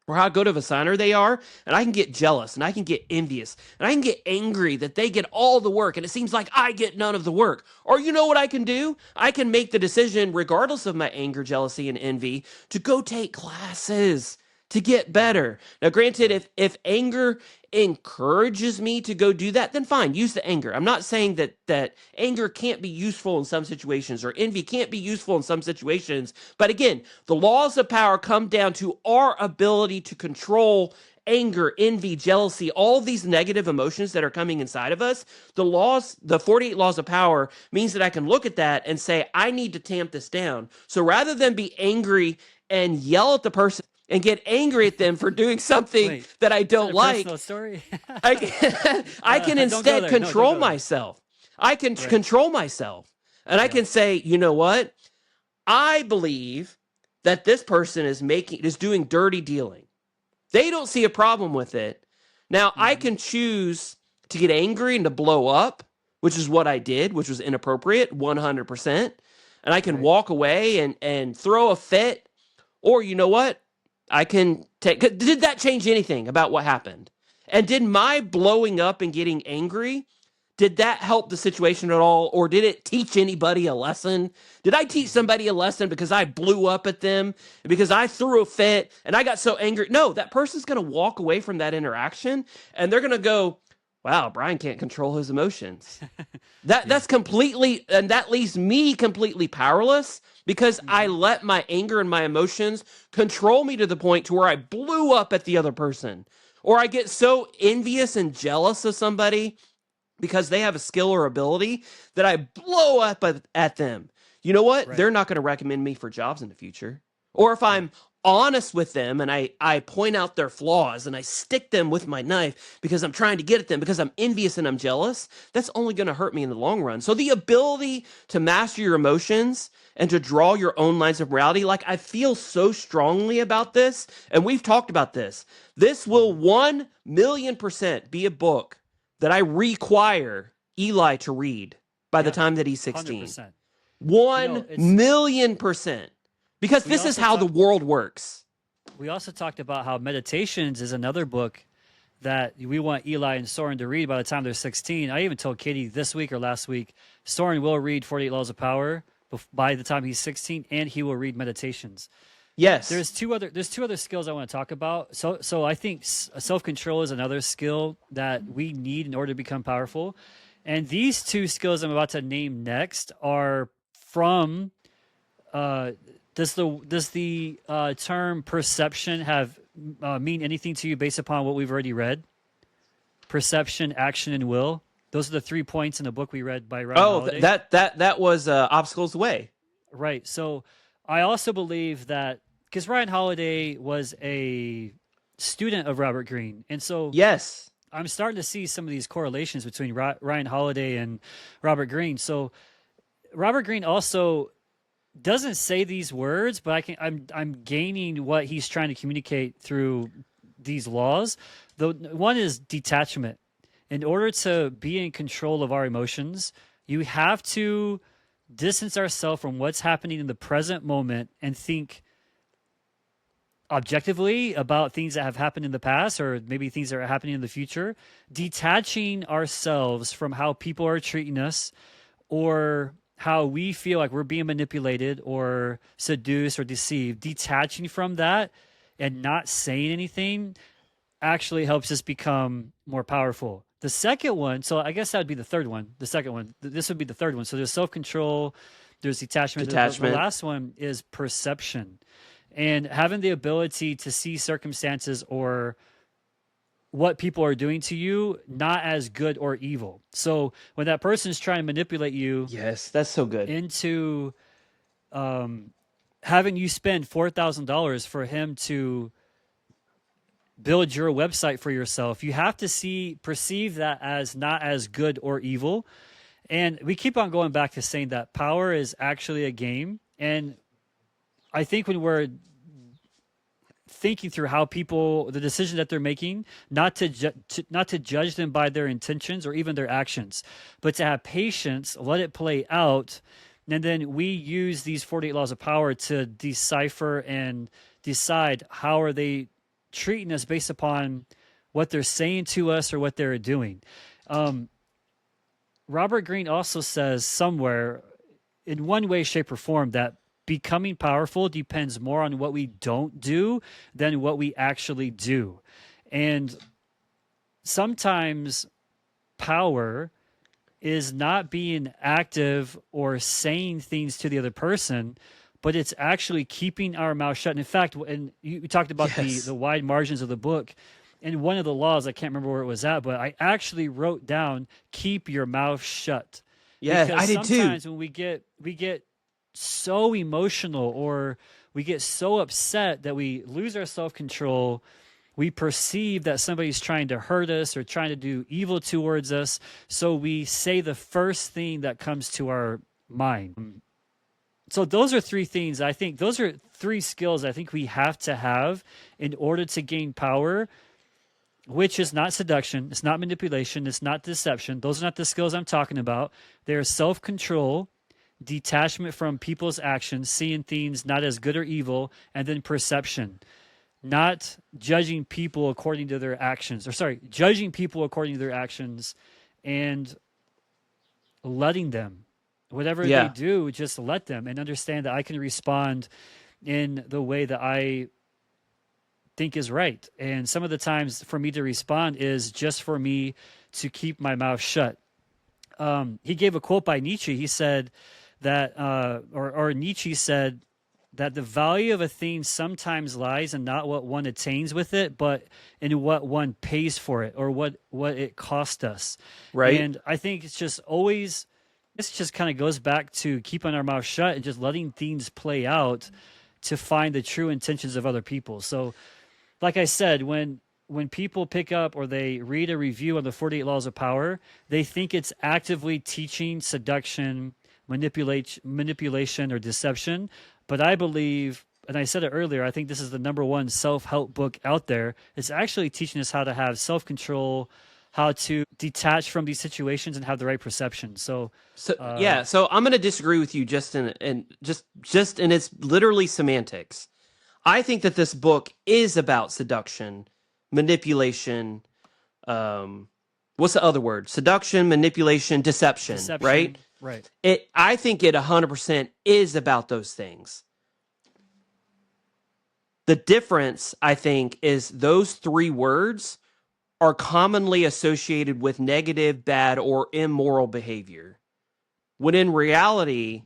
S1: or how good of a signer they are, and I can get jealous, and I can get envious, and I can get angry that they get all the work, and it seems like I get none of the work. Or you know what I can do? I can make the decision, regardless of my anger, jealousy, and envy, to go take classes to get better. Now, granted, if anger encourages me to go do that, then fine, use the anger. I'm not saying that anger can't be useful in some situations or envy can't be useful in some situations. But again, the laws of power come down to our ability to control anger, envy, jealousy, all of these negative emotions that are coming inside of us. The 48 laws of power means that I can look at that and say, I need to tamp this down. So rather than be angry and yell at the person and get angry at them for doing something that I don't like,
S2: story?
S1: I can instead control myself. I can control myself. And I can say, you know what? I believe that this person is doing dirty dealing. They don't see a problem with it. Now, I can choose to get angry and to blow up, which is what I did, which was inappropriate, 100%. And I can walk away and throw a fit. Or you know what? I can take. Did that change anything about what happened? And did my blowing up and getting angry, did that help the situation at all? Or did it teach anybody a lesson? Did I teach somebody a lesson because I blew up at them, because I threw a fit and I got so angry? No, that person's going to walk away from that interaction and they're going to go, wow, Brian can't control his emotions. That's completely, and that leaves me completely powerless because I let my anger and my emotions control me to the point to where I blew up at the other person. Or I get so envious and jealous of somebody because they have a skill or ability that I blow up at them. You know what? They're not going to recommend me for jobs in the future. Or if I'm honest with them and I point out their flaws and I stick them with my knife because I'm trying to get at them because I'm envious and I'm jealous, that's only going to hurt me in the long run. So the ability to master your emotions and to draw your own lines of morality, like I feel so strongly about this, and we've talked about this. This will 1,000,000% be a book that I require Eli to read by the time that he's 16.
S2: 100%.
S1: 1,000,000%. Because this is how the world works.
S2: We also talked about how Meditations is another book that we want Eli and Soren to read by the time they're 16. I even told Katie this week or last week, Soren will read 48 Laws of Power by the time he's 16, and he will read Meditations.
S1: Yes.
S2: There's two other skills I want to talk about. So I think self-control is another skill that we need in order to become powerful. And these two skills I'm about to name next are from does the term perception have mean anything to you based upon what we've already read? Perception, action, and will. Those are the 3 points in the book we read by Ryan Holiday.
S1: That was Obstacles Away.
S2: Right. So I also believe that because Ryan Holiday was a student of Robert Greene, and so
S1: yes,
S2: I'm starting to see some of these correlations between Ryan Holiday and Robert Greene. So Robert Greene also doesn't say these words, but I'm gaining what he's trying to communicate through these laws. The one is detachment. In order to be in control of our emotions, you have to distance ourselves from what's happening in the present moment and think objectively about things that have happened in the past or maybe things that are happening in the future, detaching ourselves from how people are treating us or how we feel like we're being manipulated or seduced or deceived, detaching from that and not saying anything actually helps us become more powerful. The second one, so I guess that would be the third one. The second one, this would be the third one. So there's self-control, there's detachment. The last one is perception. And having the ability to see circumstances or what people are doing to you not as good or evil. So when that person is trying to manipulate you,
S1: yes, that's so good,
S2: into having you spend $4,000 for him to build your website for yourself, you have to perceive that as not as good or evil. And we keep on going back to saying that power is actually a game. And I think when we're thinking through how people, the decision that they're making, not to judge them by their intentions or even their actions, but to have patience, let it play out. And then we use these 48 laws of power to decipher and decide how are they treating us based upon what they're saying to us or what they're doing. Robert Greene also says somewhere in one way, shape, or form that becoming powerful depends more on what we don't do than what we actually do. And sometimes power is not being active or saying things to the other person, but it's actually keeping our mouth shut. And in fact, and you talked about the wide margins of the book, and one of the laws, I can't remember where it was at, but I actually wrote down, keep your mouth shut.
S1: Yeah, I did too.
S2: Sometimes when we get so emotional or we get so upset that we lose our self-control, we perceive that somebody's trying to hurt us or trying to do evil towards us, so we say the first thing that comes to our mind. So those are three things. I think those are three skills I think we have to have in order to gain power, which is not seduction, it's not manipulation, it's not deception. Those are not the skills I'm talking about. They're self-control, detachment from people's actions, seeing things not as good or evil, and then perception. Not judging people according to their actions, judging people according to their actions and letting them. Whatever they do, just let them and understand that I can respond in the way that I think is right. And some of the times for me to respond is just for me to keep my mouth shut. He gave a quote by Nietzsche. He said that, or Nietzsche said that the value of a thing sometimes lies in not what one attains with it, but in what one pays for it or what it cost us.
S1: Right.
S2: And I think it's just always... This just kind of goes back to keeping our mouth shut and just letting things play out to find the true intentions of other people. So, like I said, when people pick up or they read a review on the 48 Laws of Power, they think it's actively teaching seduction, manipulation, or deception. But I believe, and I said it earlier, I think this is the number one self-help book out there. It's actually teaching us how to have self-control, how to detach from these situations and have the right perception. So
S1: I'm going to disagree with you just in its literally semantics. I think that this book is about seduction, manipulation. What's the other word? Seduction, manipulation, deception. Right.
S2: Right.
S1: I think it 100% is about those things. The difference, I think, is those three words are commonly associated with negative, bad, or immoral behavior. When in reality,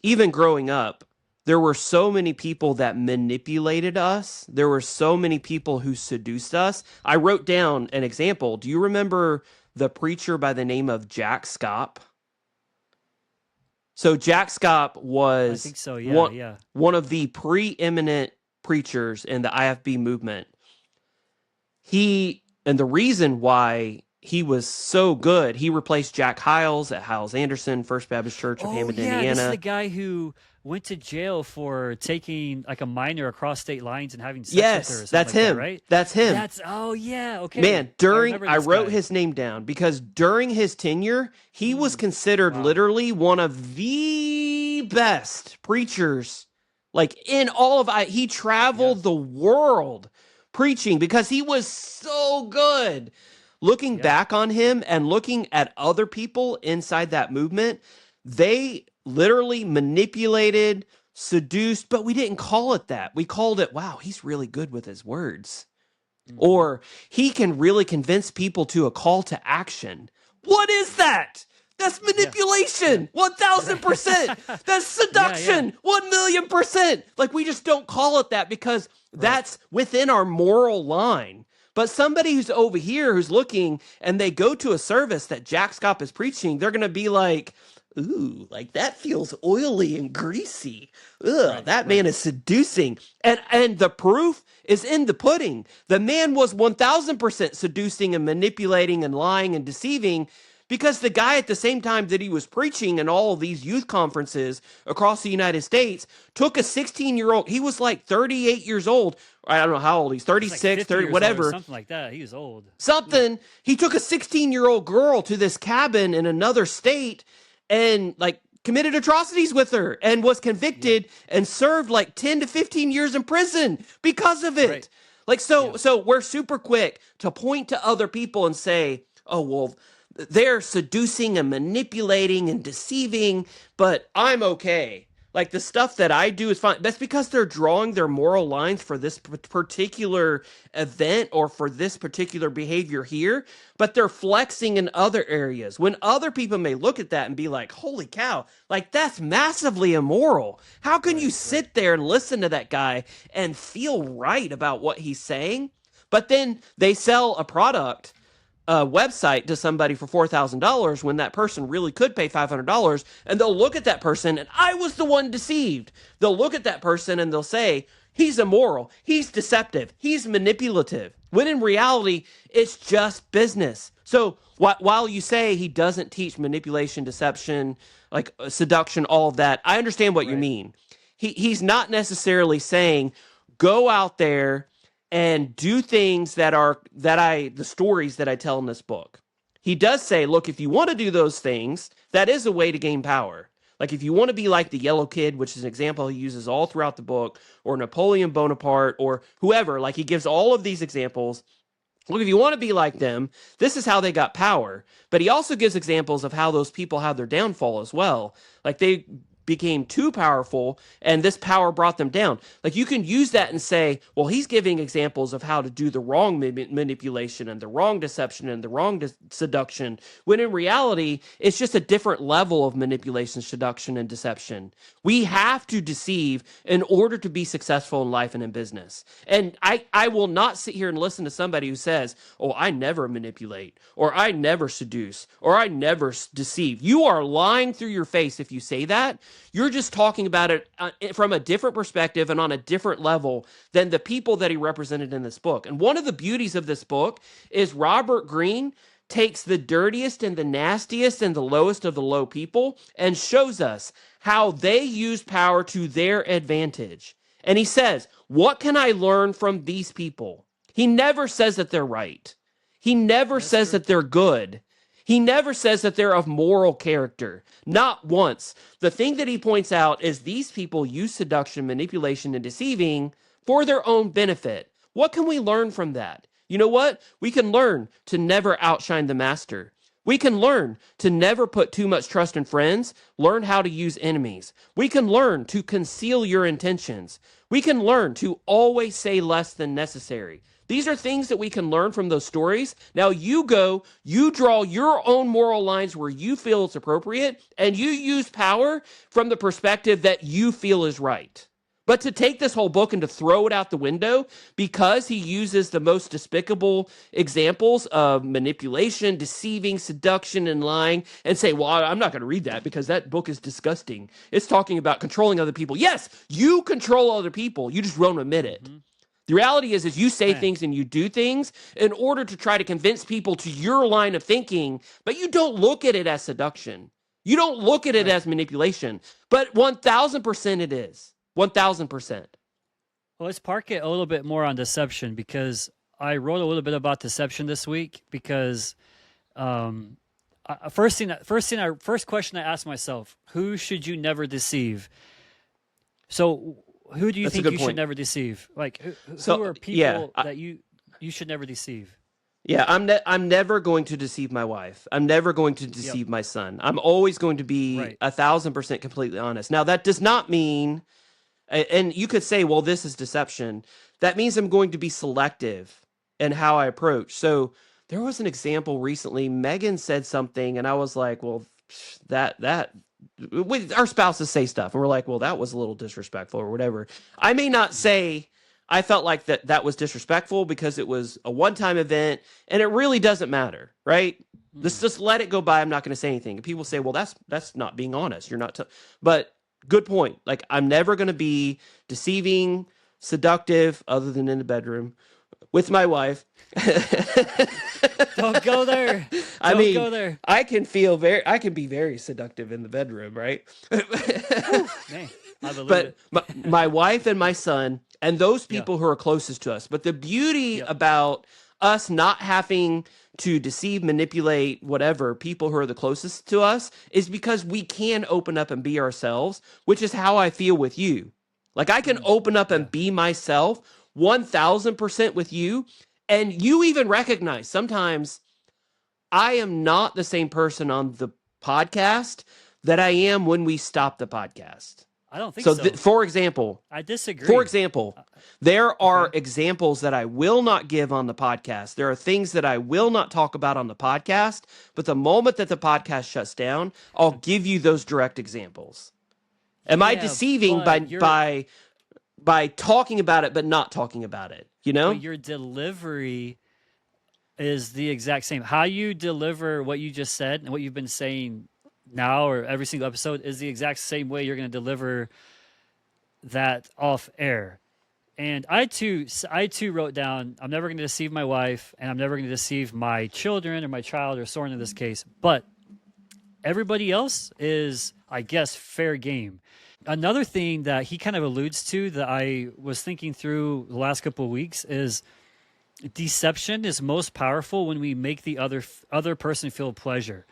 S1: even growing up, there were so many people that manipulated us. There were so many people who seduced us. I wrote down an example. Do you remember the preacher by the name of Jack Scott? So Jack Scott was
S2: I think so. Yeah.
S1: one of the preeminent preachers in the IFB movement. And the reason why he was so good, he replaced Jack Hiles at Hiles Anderson First Baptist Church of Hammond, Indiana.
S2: This is the guy who went to jail for taking like a minor across state lines and having sex with her. Yes,
S1: that's him.
S2: Right?
S1: That's him.
S2: Okay.
S1: Man, I wrote his name down because during his tenure, he was considered literally one of the best preachers, like in all of he traveled the world preaching because he was so good. Looking back on him and looking at other people inside that movement, they literally manipulated, seduced, but we didn't call it that. We called it, wow, he's really good with his words. Or he can really convince people to a call to action. What is that? That's manipulation, 1,000%. That's seduction, 1,000,000%. Like, we just don't call it that because that's within our moral line. But somebody who's over here who's looking and they go to a service that Jack Scott is preaching, they're going to be like, ooh, like that feels oily and greasy. Ugh, that man is seducing. And the proof is in the pudding. The man was 1,000% seducing and manipulating and lying and deceiving because the guy at the same time that he was preaching in all of these youth conferences across the United States took a 16-year-old, he was like 38 years old. I don't know how old he's 36, like 30, whatever.
S2: Something like that. He was old.
S1: He took a 16-year-old girl to this cabin in another state and like committed atrocities with her and was convicted and served like 10 to 15 years in prison because of it. Right. Like, so we're super quick to point to other people and say, oh, well, they're seducing and manipulating and deceiving, but I'm okay. Like, the stuff that I do is fine. That's because they're drawing their moral lines for this particular event or for this particular behavior here, but they're flexing in other areas. When other people may look at that and be like, holy cow, like, that's massively immoral. How can you sit there and listen to that guy and feel right about what he's saying? But then they sell a product, a website to somebody for $4,000 when that person really could pay $500, and they'll look at that person and I was the one deceived. They'll look at that person and they'll say, he's immoral, he's deceptive, he's manipulative, when in reality, it's just business. So while you say he doesn't teach manipulation, deception, like seduction, all of that, I understand what you mean. He's not necessarily saying, go out there and do things the stories that I tell in this book. He does say, look, if you want to do those things, that is a way to gain power. Like, if you want to be like the Yellow Kid, which is an example he uses all throughout the book, or Napoleon Bonaparte, or whoever, like, he gives all of these examples. Look, if you want to be like them, this is how they got power. But he also gives examples of how those people had their downfall as well. Like, they became too powerful and this power brought them down. Like, you can use that and say, well, he's giving examples of how to do the wrong manipulation and the wrong deception and the wrong seduction, when in reality, it's just a different level of manipulation, seduction, and deception. We have to deceive in order to be successful in life and in business. And I will not sit here and listen to somebody who says, oh, I never manipulate, or I never seduce, or I never deceive. You are lying through your face if you say that. You're just talking about it from a different perspective and on a different level than the people that he represented in this book. And one of the beauties of this book is Robert Greene takes the dirtiest and the nastiest and the lowest of the low people and shows us how they use power to their advantage. And he says, what can I learn from these people? He never says that they're right. He never says that they're good. He never says that they're of moral character. Not once. The thing that he points out is these people use seduction, manipulation, and deceiving for their own benefit. What can we learn from that? You know what? We can learn to never outshine the master. We can learn to never put too much trust in friends. Learn how to use enemies. We can learn to conceal your intentions. We can learn to always say less than necessary. These are things that we can learn from those stories. Now you draw your own moral lines where you feel it's appropriate, and you use power from the perspective that you feel is right. But to take this whole book and to throw it out the window because he uses the most despicable examples of manipulation, deceiving, seduction, and lying, and say, well, I'm not going to read that because that book is disgusting. It's talking about controlling other people. Yes, you control other people. You just won't admit it. Mm-hmm. The reality is you say things and you do things in order to try to convince people to your line of thinking, but you don't look at it as seduction. You don't look at it as manipulation. But 1,000% it is. 1,000%.
S2: Well, let's park it a little bit more on deception, because I wrote a little bit about deception this week, because first question I asked myself, who should you never deceive? So who do you think you should never deceive? Like, who are people that you should never deceive?
S1: Yeah, I'm never going to deceive my wife. I'm never going to deceive my son. I'm always going to be 1,000% completely honest. Now, that does not mean, and you could say, well, this is deception. That means I'm going to be selective in how I approach. So there was an example recently. Megan said something, and I was like, well, our spouses say stuff, and we're like, well, that was a little disrespectful or whatever. I may not say I felt like that was disrespectful because it was a one-time event, and it really doesn't matter, right? Let's just let it go by. I'm not going to say anything. And people say, well, that's not being honest. You're not, but good point. Like, I'm never going to be deceiving, seductive, other than in the bedroom with my wife.
S2: Don't go there. Go there.
S1: I can be very seductive in the bedroom, right?
S2: Man, I believe it.
S1: my wife and my son and those people who are closest to us. But the beauty about us not having to deceive, manipulate, whatever, people who are the closest to us is because we can open up and be ourselves, which is how I feel with you. Like, I can open up and be myself 1,000% with you. And you even recognize sometimes I am not the same person on the podcast that I am when we stop the podcast.
S2: I don't think so.
S1: For example,
S2: I disagree.
S1: For example, there are examples that I will not give on the podcast. There are things that I will not talk about on the podcast. But the moment that the podcast shuts down, I'll give you those direct examples. Am I deceiving by talking about it but not talking about it? You know?
S2: But your delivery is the exact same. How you deliver what you just said and what you've been saying now or every single episode is the exact same way you're going to deliver that off air. And I too wrote down, I'm never going to deceive my wife, and I'm never going to deceive my children or my child or Soren in this case. But everybody else is, I guess, fair game. Another thing that he kind of alludes to that I was thinking through the last couple of weeks is deception is most powerful when we make the other person feel pleasure.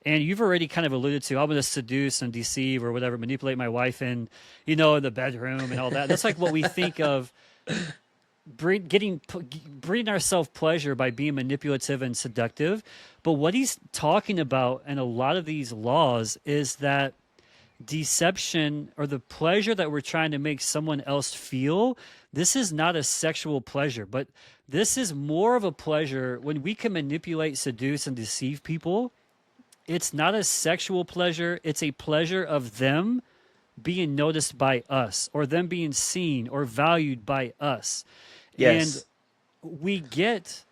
S2: And you've already kind of alluded to, I'm going to seduce and deceive or whatever, manipulate my wife in the bedroom and all that. That's like what we think of bringing ourselves pleasure by being manipulative and seductive. But what he's talking about in a lot of these laws is that deception, or the pleasure that we're trying to make someone else feel, this is not a sexual pleasure, but this is more of a pleasure when we can manipulate, seduce, and deceive people. It's not a sexual pleasure. It's a pleasure of them being noticed by us, or them being seen or valued by us.
S1: Yes.
S2: And we get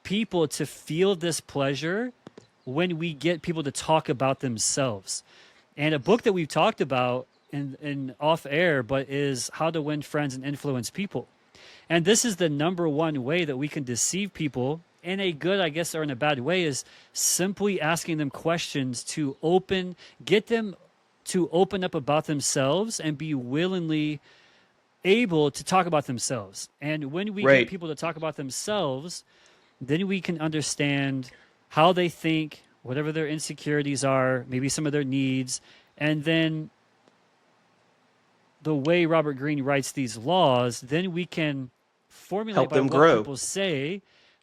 S2: people to feel this pleasure when we get people to talk about themselves. And a book that we've talked about in off air, but is How to Win Friends and Influence People. And this is the number one way that we can deceive people in a good, I guess, or in a bad way, is simply asking them questions to get them to open up about themselves and be willingly able to talk about themselves. And when we get people to talk about themselves, then we can understand how they think, whatever their insecurities are, maybe some of their needs. And then the way Robert Greene writes these laws, then we can formulate
S1: help them
S2: what
S1: grow.
S2: People say,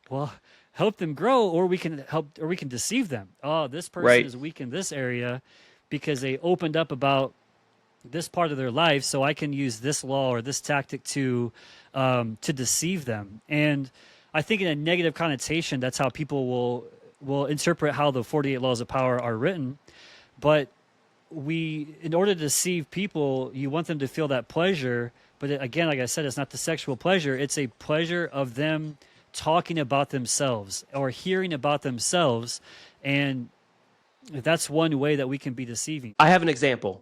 S2: well, help them grow, or we can deceive them. Oh, this person is weak in this area because they opened up about this part of their life, so I can use this law or this tactic to deceive them. And I think in a negative connotation, that's how people will interpret how the 48 laws of power are written. But in order to deceive people, you want them to feel that pleasure. But again, like I said, it's not the sexual pleasure. It's a pleasure of them talking about themselves or hearing about themselves. And that's one way that we can be deceiving.
S1: I have an example.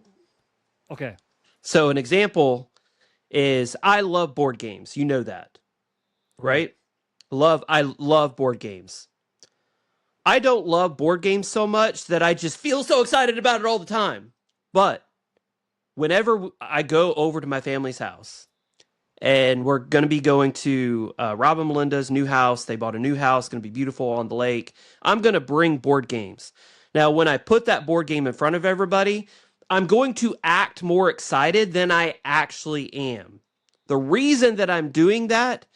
S2: Okay.
S1: So an example is I love board games. You know that, right? I love board games. I don't love board games so much that I just feel so excited about it all the time. But whenever I go over to my family's house, and we're going to be going to Rob and Melinda's new house. They bought a new house, going to be beautiful on the lake. I'm going to bring board games. Now, when I put that board game in front of everybody, I'm going to act more excited than I actually am. The reason that I'm doing that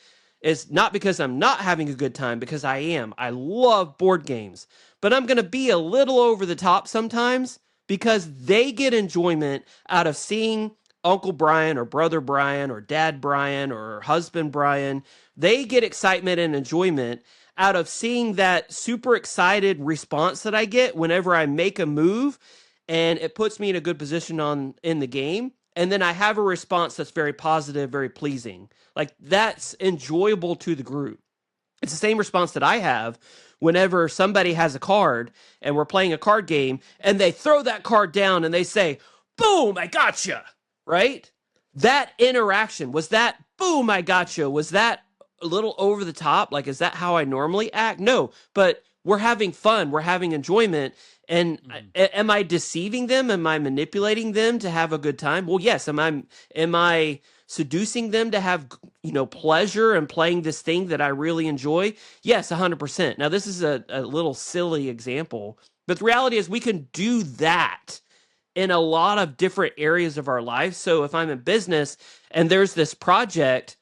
S1: is not because I'm not having a good time, because I am. I love board games. But I'm going to be a little over the top sometimes because they get enjoyment out of seeing Uncle Brian or Brother Brian or Dad Brian or husband Brian. They get excitement and enjoyment out of seeing that super excited response that I get whenever I make a move, and it puts me in a good position in the game. And then I have a response that's very positive, very pleasing. Like, that's enjoyable to the group. It's the same response that I have whenever somebody has a card and we're playing a card game and they throw that card down and they say, boom, I gotcha, right? That interaction, was that, boom, I gotcha, was that a little over the top? Like, is that how I normally act? No, but we're having fun, we're having enjoyment. And am I deceiving them? Am I manipulating them to have a good time? Well, yes. Am I seducing them to have, pleasure and playing this thing that I really enjoy? Yes, 100%. Now, this is a little silly example, but the reality is we can do that in a lot of different areas of our life. So if I'm in business and there's this project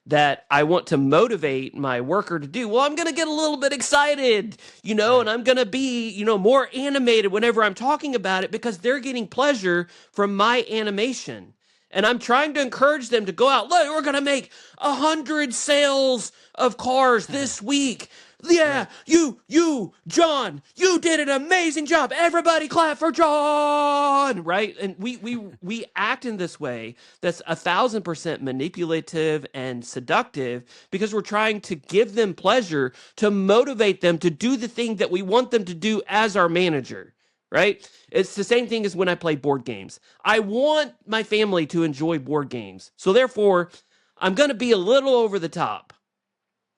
S1: that I want to motivate my worker to do, well, I'm going to get a little bit excited, and I'm going to be, more animated whenever I'm talking about it because they're getting pleasure from my animation. And I'm trying to encourage them to go out. Look, we're going to make 100 sales of cars this week. Yeah, you, John, you did an amazing job. Everybody clap for John, right? And we act in this way that's 1,000% manipulative and seductive because we're trying to give them pleasure, to motivate them to do the thing that we want them to do as our manager, right? It's the same thing as when I play board games. I want my family to enjoy board games. So therefore, I'm going to be a little over the top.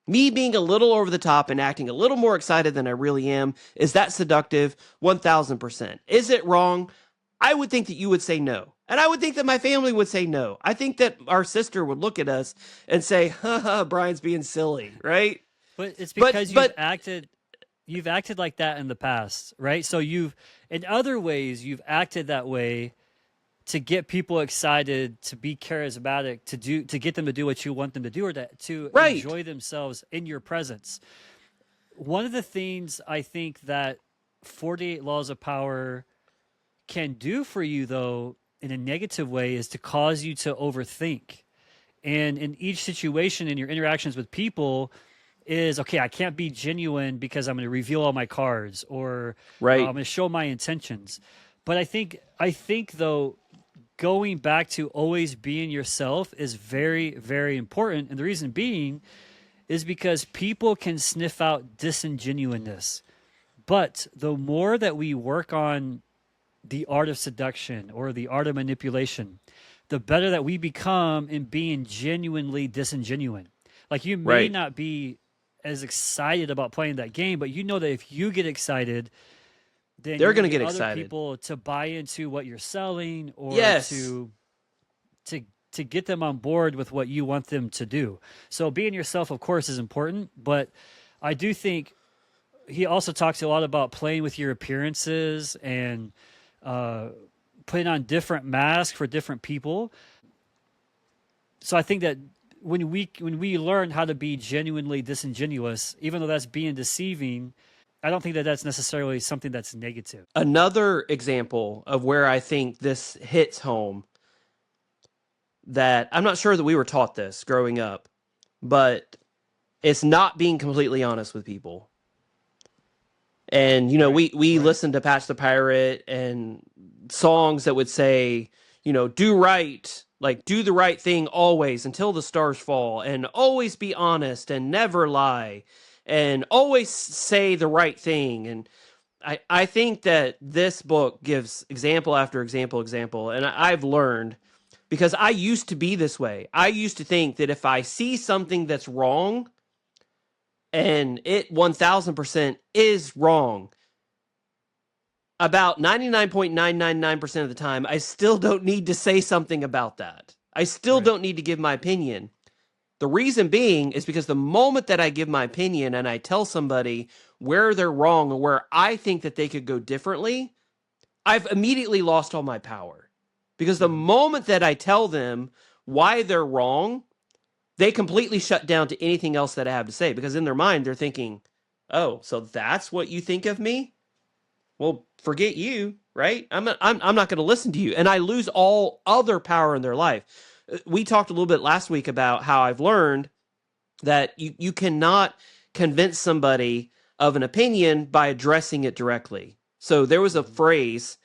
S1: Me being a little over the top and acting a little more excited than I really am, is that seductive? 1,000%. Is it wrong? I would think that you would say no. And I would think that my family would say no. I think that our sister would look at us and say, haha, Brian's being silly, right?
S2: But it's because you've acted like that in the past, right? So in other ways, you've acted that way to get people excited, to be charismatic, to get them to do what you want them to do, or to enjoy themselves in your presence. One of the things I think that 48 Laws of Power can do for you, though, in a negative way, is to cause you to overthink. And in each situation, in your interactions with people, is, okay, I can't be genuine because I'm going to reveal all my cards, or I'm going to show my intentions. But I think though, going back to always being yourself is very, very important. And the reason being is because people can sniff out disingenuousness. But the more that we work on the art of seduction or the art of manipulation, the better that we become in being genuinely disingenuine. Like, you may not be as excited about playing that game, but you know that if you get excited, then
S1: they're going to get
S2: other
S1: excited.
S2: People to buy into what you're selling, or to get them on board with what you want them to do. So being yourself, of course, is important, but I do think he also talks a lot about playing with your appearances and putting on different masks for different people. So I think that when we learn how to be genuinely disingenuous, even though that's being deceiving, I don't think that that's necessarily something that's negative.
S1: Another example of where I think this hits home, that I'm not sure that we were taught this growing up, but it's not being completely honest with people. And, we
S2: Right.
S1: listened to Patch the Pirate and songs that would say, do right, like do the right thing always until the stars fall, and always be honest and never lie, and always say the right thing. And I think that this book gives example after example. And I've learned, because I used to be this way. I used to think that if I see something that's wrong, and it 1000% is wrong, about 99.999% of the time, I still don't need to say something about that. I still
S2: Right.
S1: don't need to give my opinion. The reason being is because the moment that I give my opinion and I tell somebody where they're wrong or where I think that they could go differently, I've immediately lost all my power. Because the
S2: Mhm.
S1: moment that I tell them why they're wrong, they completely shut down to anything else that I have to say. Because in their mind, they're thinking, oh, so that's what you think of me? Well, forget you, right? I'm not going to listen to you. And I lose all other power in their life. We talked a little bit last week about how I've learned that you cannot convince somebody of an opinion by addressing it directly. So there was a
S2: Mhm.
S1: phrase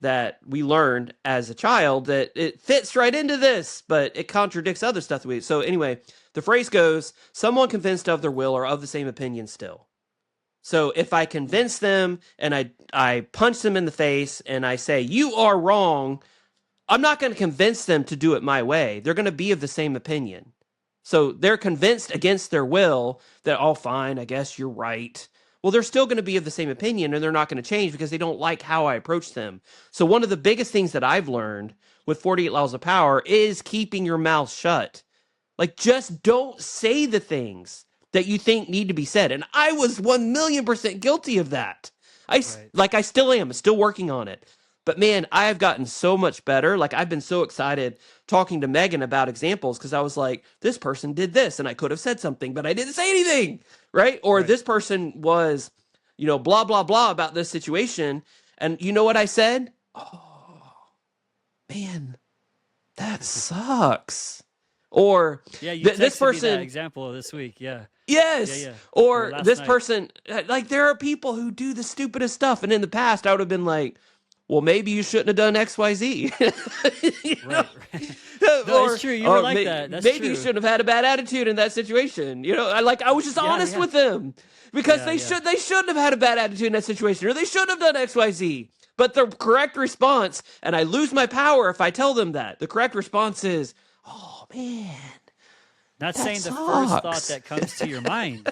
S1: that we learned as a child that it fits right into this, but it contradicts other stuff. So anyway, the phrase goes, someone convinced of their will or of the same opinion still. So if I
S2: Hmm.
S1: convince them and I punch them in the face and I say, you are wrong, I'm not going to convince them to do it my way. They're going to be of the same opinion. So they're convinced against their will that, oh, fine, I guess you're right. Well, they're still going to be of the same opinion and they're not going to change because they don't like how I approach them. So, one of the biggest things that I've learned with 48 Laws of Power is keeping your mouth shut. Like, just don't say the things that you think need to be said. And I was 1,000,000% guilty of that.
S2: Right.
S1: I still am, still working on it. But man, I have gotten so much better. Like, I've been so excited talking to Megan about examples because I was like, this person did this and I could have said something, but I didn't say anything. Right. Or
S2: Right.
S1: this person was, blah, blah, blah about this situation. And you know what I said? Oh, man, that sucks. Or
S2: Yeah, you
S1: this
S2: texted me that
S1: person,
S2: example this week. Yeah. Yeah,
S1: yes.
S2: yeah. Or
S1: Or
S2: last
S1: this
S2: night.
S1: person, like, there are people who do the stupidest stuff. And in the past, I would have been like, well, maybe you shouldn't have done XYZ. you know?
S2: Right, right. No, it's true. You were like that. That's
S1: Maybe you
S2: true.
S1: shouldn't have had a bad attitude in that situation. I was just
S2: Yeah,
S1: honest
S2: yeah.
S1: with them because
S2: Yeah, yeah.
S1: they shouldn't have had a bad attitude in that situation, or they shouldn't have done XYZ. But the correct response, and I lose my power if I tell them that. The correct response is, oh man,
S2: Not
S1: that
S2: saying the first thought
S1: sucks.
S2: that comes to your mind.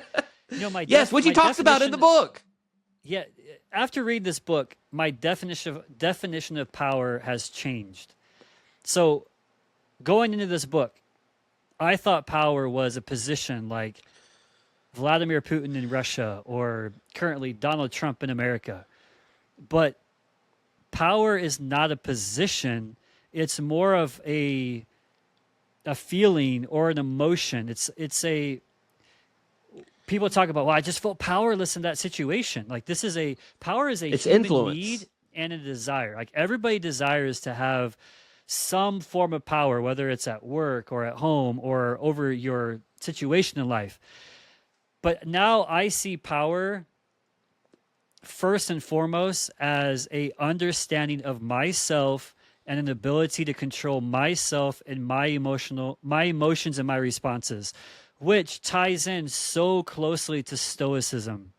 S1: Yes, which he
S2: My
S1: talks about in the
S2: definition.
S1: book.
S2: Yeah, after reading this book, my definition of power has changed. So, going into this book, I thought power was a position like Vladimir Putin in Russia or currently Donald Trump in America. But power is not a position, it's more of a feeling or an emotion. It's a people talk about, well, I just felt powerless in that situation. Like this is a power is a
S1: It's
S2: human need
S1: influence.
S2: and a desire. Like everybody desires to have some form of power, whether it's at work or at home or over your situation in life. But now I see power first and foremost as a understanding of myself and an ability to control myself and my emotions and my responses, which ties in so closely to stoicism.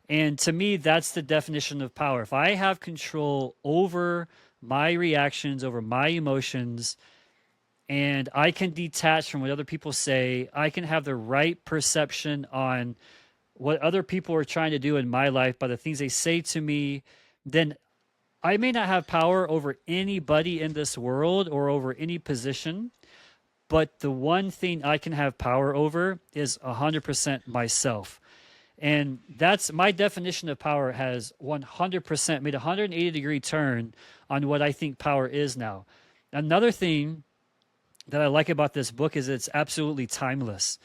S2: And to me, that's the definition of power. If I have control over my reactions, over my emotions, and I can detach from what other people say, I can have the right perception on what other people are trying to do in my life by the things they say to me, then I may not have power over anybody in this world or over any position, but the one thing I can have power over is 100% myself. And that's my definition of power has 100% made a 180-degree turn on what I think power is now. Another thing that I like about this book is it's absolutely timeless.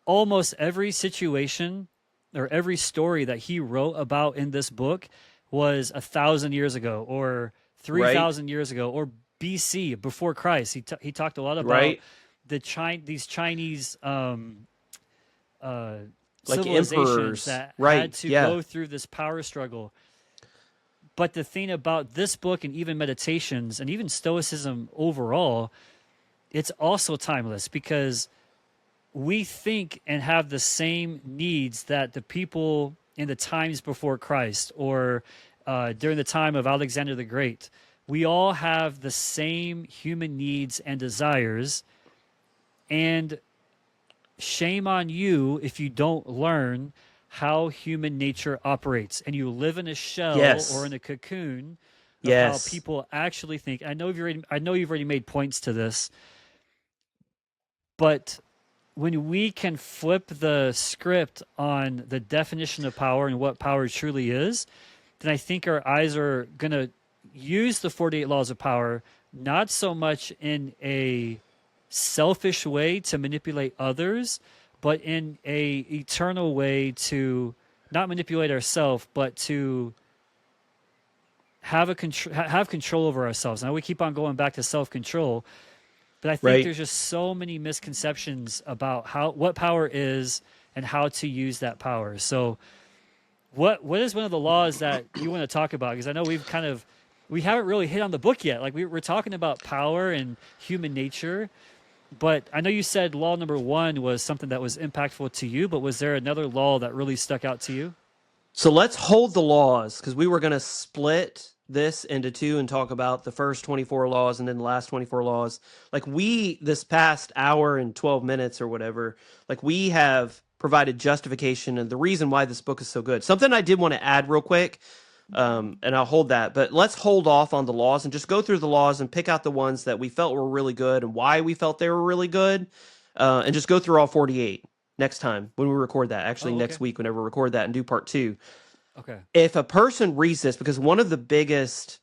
S2: Almost every situation or every story that he wrote about in this book was 1,000 years ago or three
S1: Right?
S2: thousand years ago or BC before Christ. He talked a lot about
S1: Right?
S2: these Chinese uh,
S1: like
S2: civilizations
S1: emperors,
S2: that
S1: right?
S2: had to
S1: Yeah,
S2: go through this power struggle. But the thing about this book and even Meditations and even Stoicism overall, it's also timeless because we think and have the same needs that the people in the times before Christ or during the time of Alexander the Great. We all have the same human needs and desires. And shame on you if you don't learn how human nature operates and you live in a shell or
S1: yes,
S2: in a cocoon of how
S1: yes,
S2: people actually think. I know you've already made points to this, but when we can flip the script on the definition of power and what power truly is, then I think our eyes are going to use the 48 laws of power not so much in a selfish way to manipulate others, but in a eternal way to not manipulate ourselves, but to have have control over ourselves. Now we keep on going back to self-control, but I think
S1: right.
S2: there's just so many misconceptions about what power is and how to use that power. So what is one of the laws that you want to talk about? Because I know we haven't really hit on the book yet. Like we're talking about power and human nature, but I know you said law number 1 was something that was impactful to you, but was there another law that really stuck out to you?
S1: So let's hold the laws because we were going to split this into two and talk about the first 24 laws and then the last 24 laws. Like this past hour and 12 minutes or whatever, like we have provided justification and the reason why this book is so good. Something I did want to add real quick, and I'll hold that, but let's hold off on the laws and just go through the laws and pick out the ones that we felt were really good and why we felt they were really good, and just go through all 48 next time when we record that. Actually,
S2: Oh, okay.
S1: next week, whenever we record that and do part 2.
S2: Okay.
S1: If a person reads this, because one of the biggest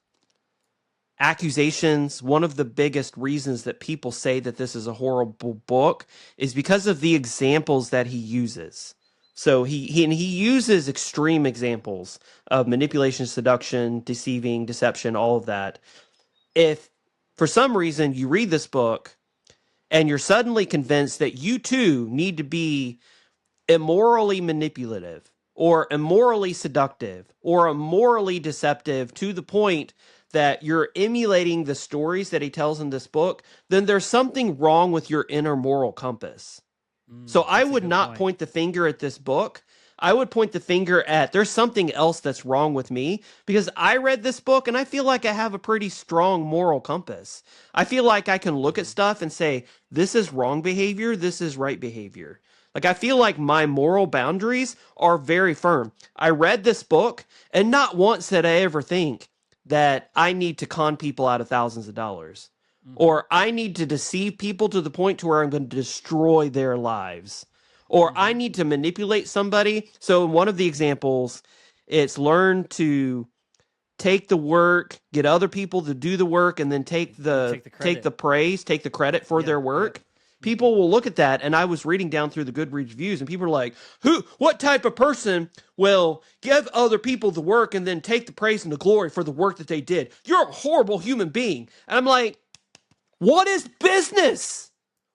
S1: accusations, one of the biggest reasons that people say that this is a horrible book is because of the examples that he uses. So he uses extreme examples of manipulation, seduction, deceiving, deception, all of that. If for some reason you read this book and you're suddenly convinced that you too need to be immorally manipulative or immorally seductive or immorally deceptive to the point that you're emulating the stories that he tells in this book, then there's something wrong with your inner moral compass. So I
S2: That's a
S1: would
S2: good
S1: not
S2: point.
S1: point the finger at this book. I would point the finger at there's something else that's wrong with me because I read this book and I feel like I have a pretty strong moral compass. I feel like I can look at stuff and say, this is wrong behavior, this is right behavior. Like I feel like my moral boundaries are very firm. I read this book and not once did I ever think that I need to con people out of thousands of dollars
S2: Mm-hmm.
S1: or I need to deceive people to the point to where I'm going to destroy their lives, or I
S2: Mm-hmm.
S1: need to manipulate somebody. So in one of the examples, it's learn to take the work, get other people to do the work, and then take
S2: And
S1: the
S2: take the
S1: take
S2: credit.
S1: the praise, take the credit for
S2: Yeah.
S1: their
S2: Yep.
S1: work.
S2: Mm-hmm.
S1: People will look at that, and I was reading down through the Goodreads reviews, and people are like, what type of person will give other people the work and then take the praise and the glory for the work that they did? You're a horrible human being. And I'm like, what is business?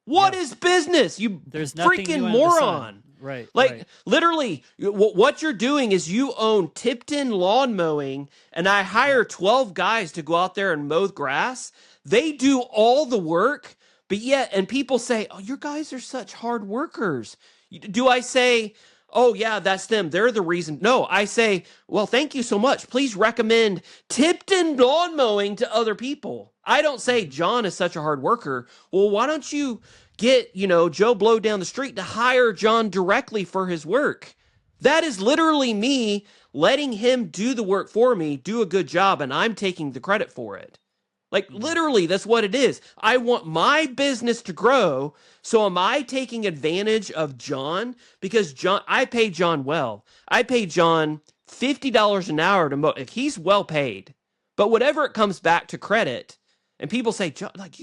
S1: What
S2: Yeah.
S1: is business? You
S2: There's nothing
S1: freaking
S2: new under the sun.
S1: moron.
S2: Right.
S1: Like,
S2: Right.
S1: literally, what you're doing is you own Tipton Lawn Mowing, and I hire
S2: Yep.
S1: 12 guys to go out there and mow grass. They do all the work, but yet, and people say, oh, your guys are such hard workers. Do I say, oh, yeah, that's them. They're the reason? No, I say, well, thank you so much. Please recommend Tipton Lawn Mowing to other people. I don't say
S2: Mm-hmm.
S1: John is such a hard worker. Well, why don't you get, Joe Blow down the street to hire John directly for his work? That is literally me letting him do the work for me, do a good job, and I'm taking the credit for it. Like,
S2: Mm-hmm.
S1: literally, that's what it is. I want my business to grow, so am I taking advantage of John? Because I pay John well. I pay John $50 an hour to mow. He's well paid. But whatever it comes back to credit, and people say, John, like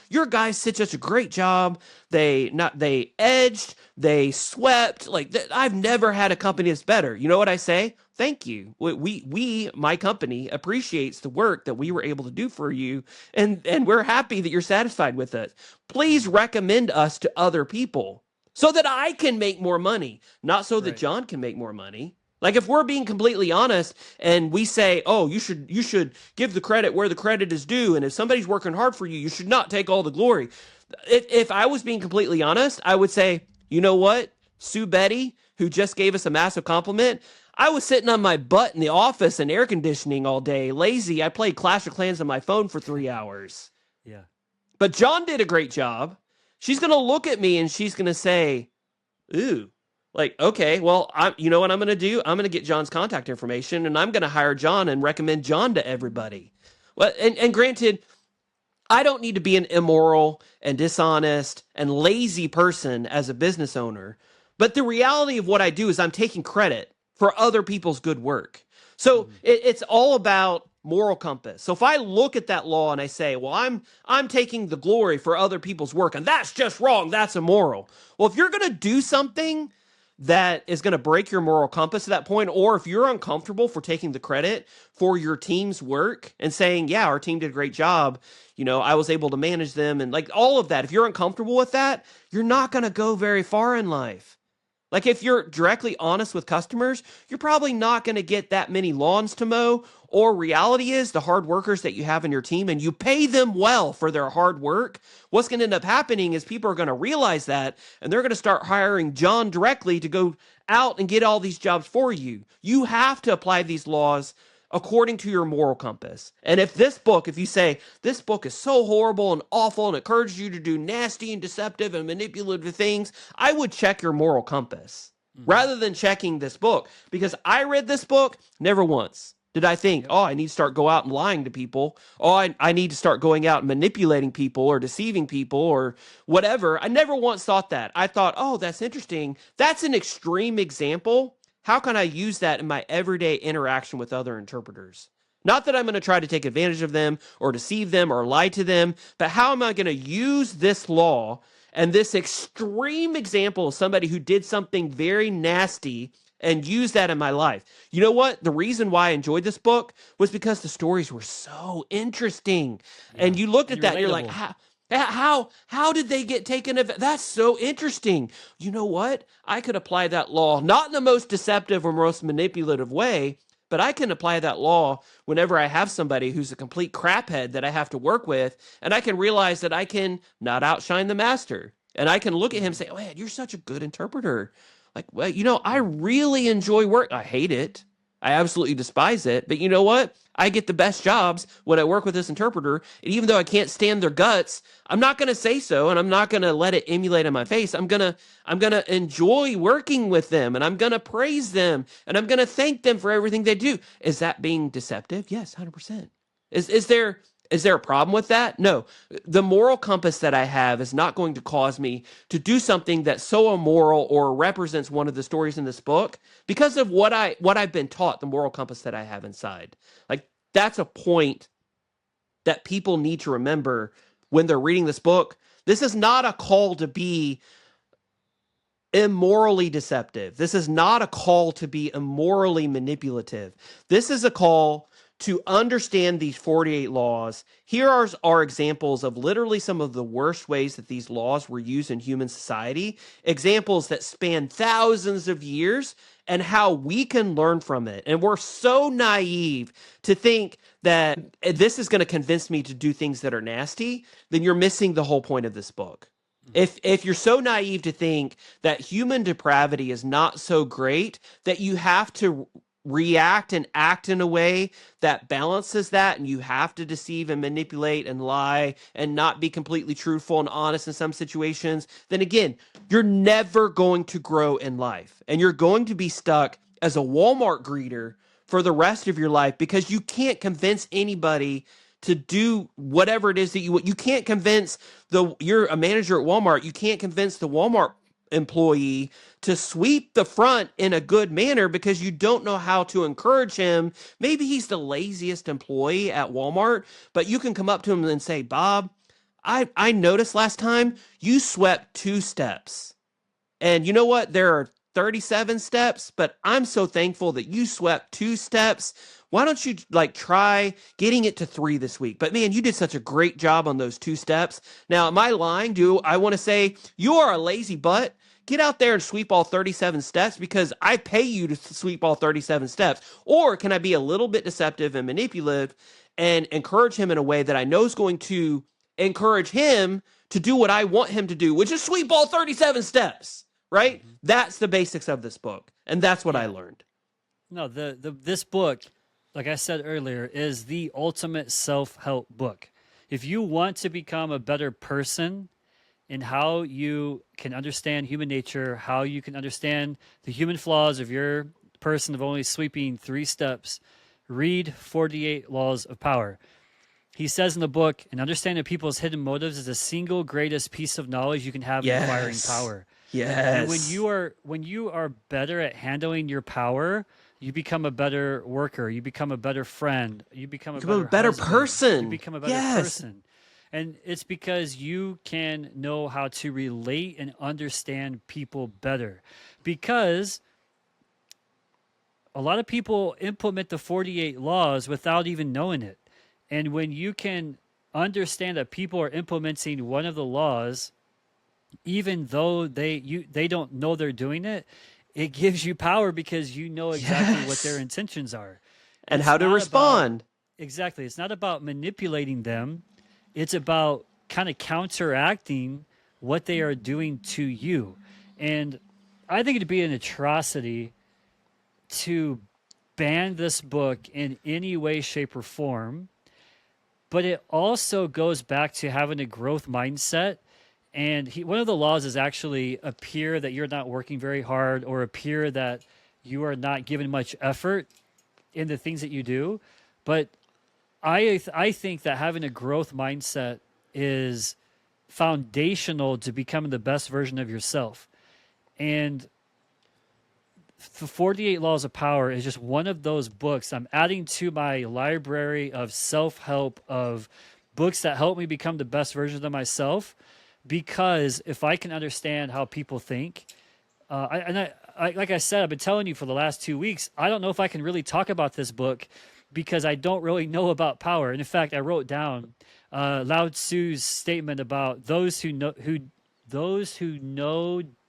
S1: your guys did such a great job. They edged, they swept. Like I've never had a company that's better. You know what I say? Thank you. My company appreciates the work that we were able to do for you, and we're happy that you're satisfied with it. Please
S2: Mm-hmm.
S1: recommend us to other people. so that I can make more money, not so that John can make more money. Like if we're being completely honest and we say, "Oh, you should give the credit where the credit is due, and if somebody's working hard for you, you should not take all the glory." If I was being completely honest, I would say, "You know what? Sue Betty, who just gave us a massive compliment, I was sitting on my butt in the office and air conditioning all day, lazy. I played Clash of Clans on my phone for 3 hours."
S2: Yeah.
S1: But John did a great job. She's going to look at me and she's going to say, "Ooh, like, okay, well, you know what I'm going to do? I'm going to get John's contact information and I'm going to hire John and recommend John to everybody." Well, and granted, I don't need to be an immoral and dishonest and lazy person as a business owner. But the reality of what I do is I'm taking credit for other people's good work. So it's all about moral compass. So if I look at that law and I say, well, I'm taking the glory for other people's work, and that's just wrong, that's immoral. Well, if you're going to do something that is going to break your moral compass at that point, or if you're uncomfortable for taking the credit for your team's work and saying, yeah, our team did a great job, you know, I was able to manage them, and like all of that, if you're uncomfortable with that, you're not going to go very far in life. Like if you're directly honest with customers, you're probably not going to get that many lawns to mow, or reality is the hard workers that you have in your team and you pay them well for their hard work. What's going to end up happening is people are going to realize that and they're going to start hiring John directly to go out and get all these jobs for you. You have to apply these laws according to your moral compass. And if you say, this book is so horrible and awful and encourages you to do nasty and deceptive and manipulative things, I would check your moral compass rather than checking this book. Because I read this book, never once did I think, oh, I need to start go out and lying to people. Oh, I need to start going out and manipulating people or deceiving people or whatever. I never once thought that. I thought, oh, that's interesting. That's an extreme example. How can I use that in my everyday interaction with other interpreters? Not that I'm going to try to take advantage of them or deceive them or lie to them, but how am I going to use this law and this extreme example of somebody who did something very nasty and use that in my life? You know what? The reason why I enjoyed this book was because the stories were so interesting. Yeah. And you looked at that and you're like, how did they get taken advantage? That's so interesting. You know what? I could apply that law, not in the most deceptive or most manipulative way, but I can apply that law whenever I have somebody who's a complete craphead that I have to work with, and I can realize that I can not outshine the master. And I can look at him and say, oh, man, you're such a good interpreter. Like, well, you know, I really enjoy work. I hate it. I absolutely despise it. But you know what? I get the best jobs when I work with this interpreter. And even though I can't stand their guts, I'm not going to say so. And I'm not going to let it emulate in my face. I'm going to enjoy working with them. And I'm going to praise them. And I'm going to thank them for everything they do. Is that being deceptive? Yes, 100%. Is there a problem with that? No. The moral compass that I have is not going to cause me to do something that's so immoral or represents one of the stories in this book because of what I've been taught, the moral compass that I have inside. Like, that's a point that people need to remember when they're reading this book. This is not a call to be immorally deceptive. This is not a call to be immorally manipulative. This is a call to understand these 48 laws. Here are examples of literally some of the worst ways that these laws were used in human society, examples that span thousands of years, and how we can learn from it. And we're so naive to think that this is going to convince me to do things that are nasty, then you're missing the whole point of this book. If you're so naive to think that human depravity is not so great that you have to react and act in a way that balances that, and you have to deceive and manipulate and lie and not be completely truthful and honest in some situations, then again, you're never going to grow in life. And you're going to be stuck as a Walmart greeter for the rest of your life because you can't convince anybody to do whatever it is that you can't convince you're a manager at Walmart. You can't convince the Walmart employee to sweep the front in a good manner because you don't know how to encourage him. Maybe he's the laziest employee at Walmart, but you can come up to him and say, Bob, I noticed last time you swept 2 steps. And you know what? There are 37 steps, but I'm so thankful that you swept 2 steps. Why don't you try getting it to 3 this week? But man, you did such a great job on those 2 steps. Now, am I lying? Do I want to say you are a lazy butt? get out there and sweep all 37 steps because I pay you to sweep all 37 steps? Or can I be a little bit deceptive and manipulative and encourage him in a way that I know is going to encourage him to do what I want him to do, which is sweep all 37 steps, right? Mm-hmm. That's the basics of this book. And that's what I learned.
S2: No, this book, like I said earlier, is the ultimate self-help book. If you want to become a better person in how you can understand human nature, how you can understand the human flaws of your person of only sweeping 3 steps, read 48 Laws of Power. He says in the book, an understanding of people's hidden motives is the single greatest piece of knowledge you can have in acquiring power.
S1: Yes.
S2: And when you are better at handling your power, you become a better worker. You become a better friend. You become a better
S1: person.
S2: You become a better person. And it's because you can know how to relate and understand people better. Because a lot of people implement the 48 laws without even knowing it. And when you can understand that people are implementing one of the laws, even though they don't know they're doing it, it gives you power because you know exactly what their intentions are.
S1: And how to respond.
S2: Exactly. It's not about manipulating them. It's about kind of counteracting what they are doing to you. And I think it'd be an atrocity to ban this book in any way, shape, or form. But it also goes back to having a growth mindset. And one of the laws is actually appear that you're not working very hard or appear that you are not giving much effort in the things that you do. But I think that having a growth mindset is foundational to becoming the best version of yourself. And the 48 Laws of Power is just one of those books I'm adding to my library of self-help, of books that help me become the best version of myself. Because if I can understand how people think, like I said, I've been telling you for the last 2 weeks, I don't know if I can really talk about this book because I don't really know about power. And in fact, I wrote down Lao Tzu's statement about those who know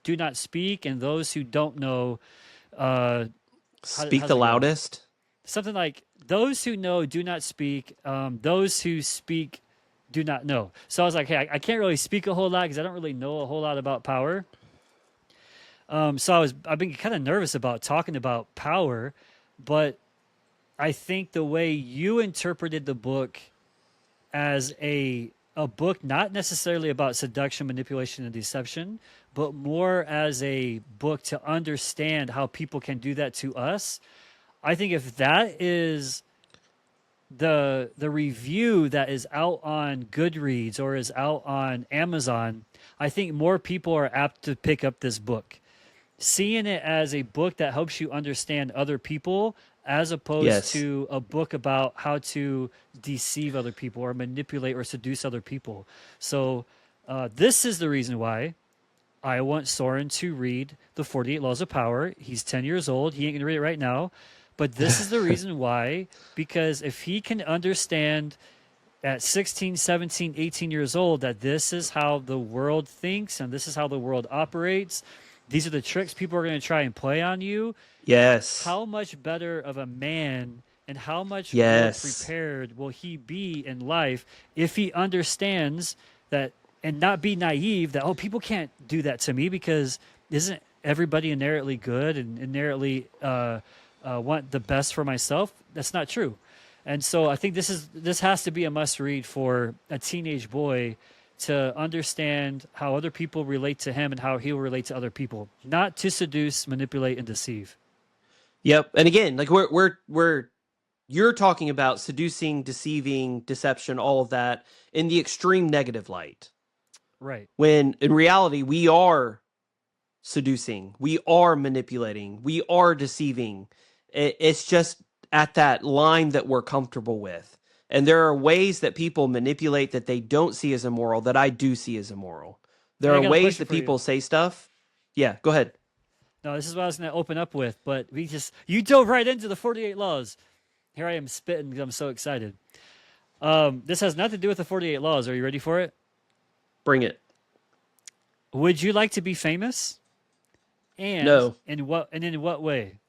S2: do not speak, and those who don't know
S1: speak the loudest.
S2: Something like those who know do not speak. Those who speak do not know. So I was like, hey, I can't really speak a whole lot because I don't really know a whole lot about power. So I've been kind of nervous about talking about power, but I think the way you interpreted the book as a book not necessarily about seduction, manipulation, and deception, but more as a book to understand how people can do that to us. I think if that is the review that is out on Goodreads or is out on Amazon, I think more people are apt to pick up this book. Seeing it as a book that helps you understand other people as opposed to a book about how to deceive other people or manipulate or seduce other people. So this is the reason why I want Soren to read the 48 Laws of Power. He's 10 years old. He ain't going to read it right now. But this is the reason why, because if he can understand at 16, 17, 18 years old that this is how the world thinks and this is how the world operates, these are the tricks people are going to try and play on you.
S1: Yes.
S2: How much better of a man and how much more prepared will he be in life if he understands that and not be naive that, oh, people can't do that to me because isn't everybody inherently good and inherently want the best for myself? That's not true. And so I think this has to be a must read for a teenage boy to understand how other people relate to him and how he will relate to other people, not to seduce, manipulate, and deceive.
S1: Yep. And again, like you're talking about seducing, deceiving, deception, all of that in the extreme negative light.
S2: Right.
S1: When in reality, we are seducing, we are manipulating, we are deceiving. It's just at that line that we're comfortable with. And there are ways that people manipulate that they don't see as immoral that I do see as immoral. There are ways that people say stuff. Yeah, go ahead.
S2: No, this is what I was going to open up with, but you dove right into the 48 laws. Here I am spitting because I'm so excited. This has nothing to do with the 48 laws. Are you ready for it?
S1: Bring it.
S2: Would you like to be famous? And
S1: No.
S2: in what way?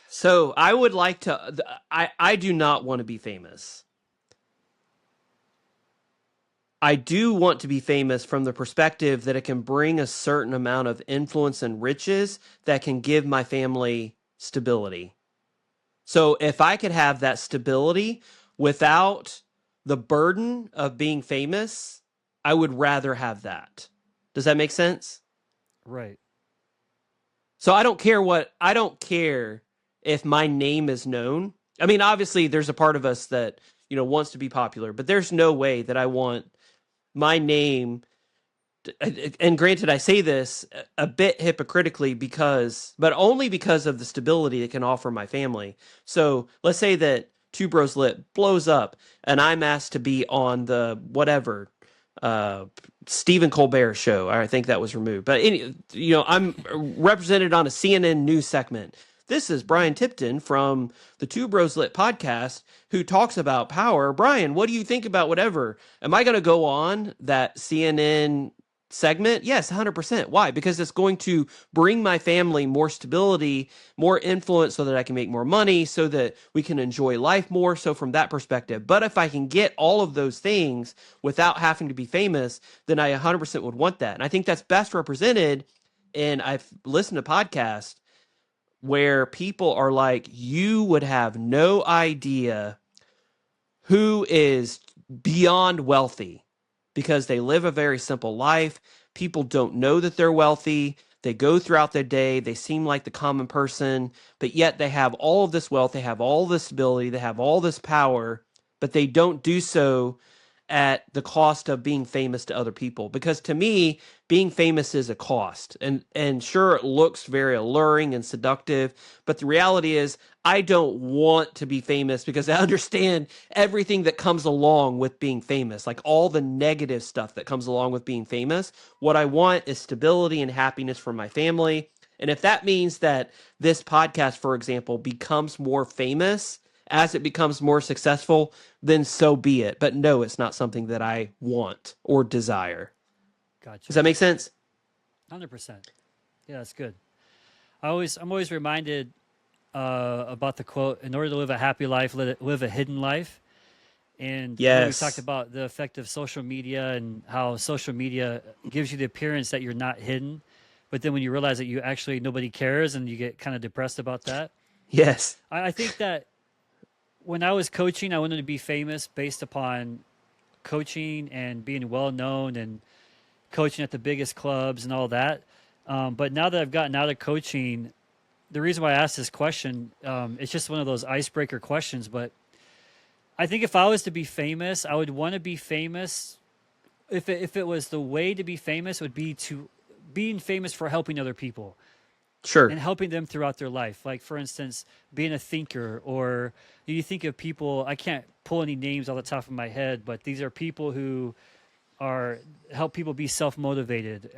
S1: So I would like to. I do not want to be famous. I do want to be famous from the perspective that it can bring a certain amount of influence and riches that can give my family stability. So if I could have that stability without the burden of being famous, I would rather have that. Does that make sense?
S2: Right.
S1: So I don't care if my name is known. I mean, obviously there's a part of us that, wants to be popular, but there's no way that I want my name, and granted, I say this a bit hypocritically but only because of the stability it can offer my family. So let's say that Two Bros Lit blows up and I'm asked to be on the whatever, uh, Stephen Colbert show. I think that was removed, but I'm represented on a CNN news segment. This is Brian Tipton from the Two Bros Lit podcast who talks about power. Brian, what do you think about whatever? Am I going to go on that CNN segment? Yes, 100%. Why? Because it's going to bring my family more stability, more influence so that I can make more money, so that we can enjoy life more. So from that perspective, but if I can get all of those things without having to be famous, then I 100% would want that. And I think that's best represented. And I've listened to podcasts where people are like, you would have no idea who is beyond wealthy because they live a very simple life. People don't know that they're wealthy. They go throughout their day. They seem like the common person, but yet they have all of this wealth. They have all this ability. They have all this power, but they don't do so at the cost of being famous to other people. Because to me, being famous is a cost. And sure, it looks very alluring and seductive, but the reality is I don't want to be famous because I understand everything that comes along with being famous, like all the negative stuff that comes along with being famous. What I want is stability and happiness for my family. And if that means that this podcast, for example, becomes more famous as it becomes more successful, then so be it. But no, it's not something that I want or desire.
S2: Gotcha.
S1: Does that make sense?
S2: 100%. Yeah, that's good. I'm always reminded about the quote: "In order to live a happy life, live a hidden life." And we talked about the effect of social media and how social media gives you the appearance that you're not hidden, but then when you realize that nobody cares, and you get kind of depressed about that.
S1: Yes.
S2: I think that when I was coaching, I wanted to be famous based upon coaching and being well known and coaching at the biggest clubs and all that. But now that I've gotten out of coaching, the reason why I asked this question, it's just one of those icebreaker questions. But I think if I was to be famous, I would want to be famous. If it was the way to be famous, would be to being famous for helping other people.
S1: Sure.
S2: And helping them throughout their life. Like, for instance, being a thinker, or you think of people, I can't pull any names off the top of my head, but these are people who help people be self-motivated,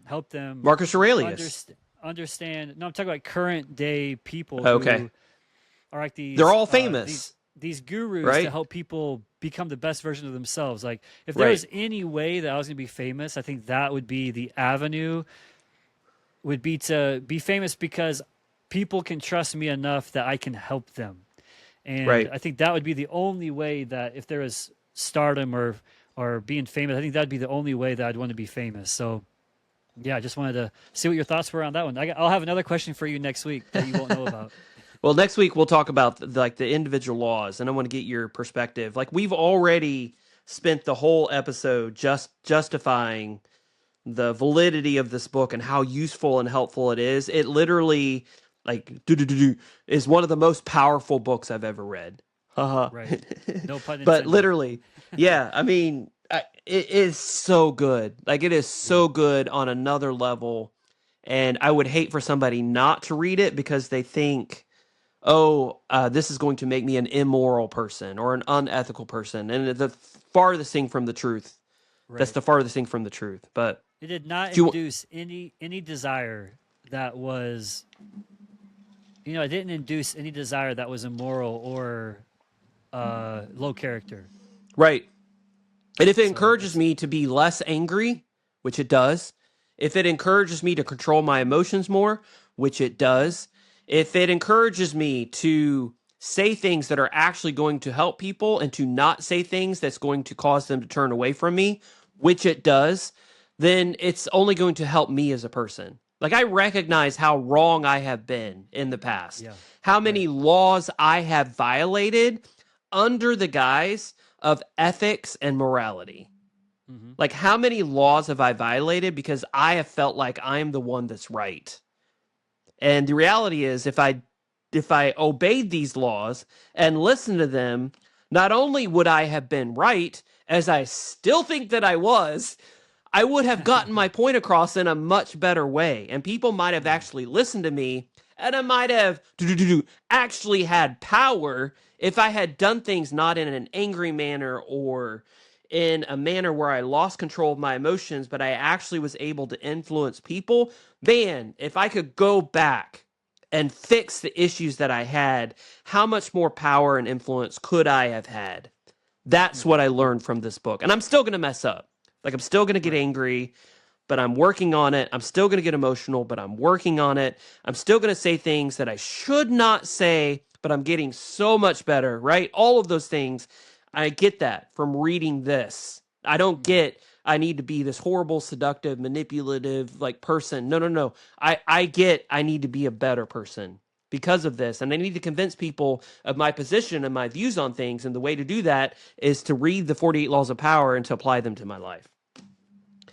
S2: help them
S1: Marcus Aurelius.
S2: Understand. No, I'm talking about current day people
S1: Okay.
S2: who are like these.
S1: They're all famous.
S2: These gurus
S1: right?
S2: to help people become the best version of themselves. Like, if there was any way that I was going to be famous, I think that would be the avenue. Would be to be famous because people can trust me enough that I can help them. And I think that would be the only way that if there is stardom or being famous, I think that'd be the only way that I'd want to be famous. So yeah, I just wanted to see what your thoughts were on that one. I'll have another question for you next week that you won't know about.
S1: Well, next week we'll talk about the individual laws, and I want to get your perspective. Like, we've already spent the whole episode just justifying the validity of this book and how useful and helpful it is. It literally, is one of the most powerful books I've ever read.
S2: Right. No pun intended.
S1: But literally, yeah. I mean, it is so good. Like, it is so good on another level. And I would hate for somebody not to read it because they think, this is going to make me an immoral person or an unethical person. And the farthest thing from the truth. Right. That's the farthest thing from the truth. But
S2: it did not induce any desire that was, it didn't induce any desire that was immoral or low character.
S1: Right. And if it encourages me to be less angry, which it does, If it encourages me to control my emotions more, which it does, if it encourages me to say things that are actually going to help people and to not say things that's going to cause them to turn away from me, which it does, then it's only going to help me as a person. Like, I recognize how wrong I have been in the past, how many laws I have violated under the guise of ethics and morality. Like, how many laws have I violated because I have felt like I'm the one that's right? And the reality is, if I obeyed these laws and listened to them, not only would I have been right, as I still think that I was, I would have gotten my point across in a much better way. And people might have actually listened to me, and I might have actually had power if I had done things not in an angry manner or in a manner where I lost control of my emotions, but I actually was able to influence people. Man, if I could go back and fix the issues that I had, how much more power and influence could I have had? That's what I learned from this book. And I'm still going to mess up. Like, I'm still going to get angry, but I'm working on it. I'm still going to get emotional, but I'm working on it. I'm still going to say things that I should not say, but I'm getting so much better, right? All of those things. I get that from reading this. I don't get I need to be this horrible, seductive, manipulative like person. No. I get I need to be a better person because of this. And I need to convince people of my position and my views on things. And the way to do that is to read the 48 Laws of Power and to apply them to my life.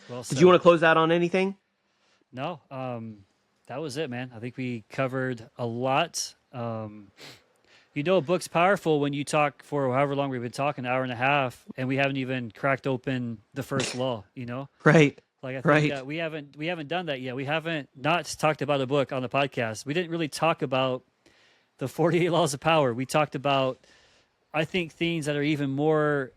S2: Well said.
S1: Did you want to close out on anything?
S2: No, that was it, man. I think we covered a lot. You know, a book's powerful when you talk for however long we've been talking, an hour and a half, and we haven't even cracked open the first law, you know?
S1: Right.
S2: Like, I think that we haven't done that yet. We haven't not talked about a book on the podcast. We didn't really talk about the 48 Laws of Power. We talked about, I think, things that are even more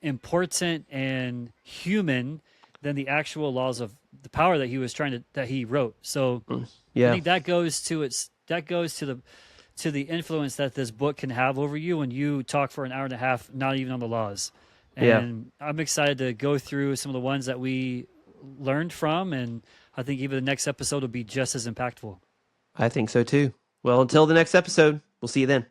S2: important and human than the actual laws of the power that he wrote. So I think that goes to the influence that this book can have over you when you talk for an hour and a half, not even on the laws. And I'm excited to go through some of the ones that we learned from, and I think even the next episode will be just as impactful.
S1: I think so too. Well, until the next episode, we'll see you then.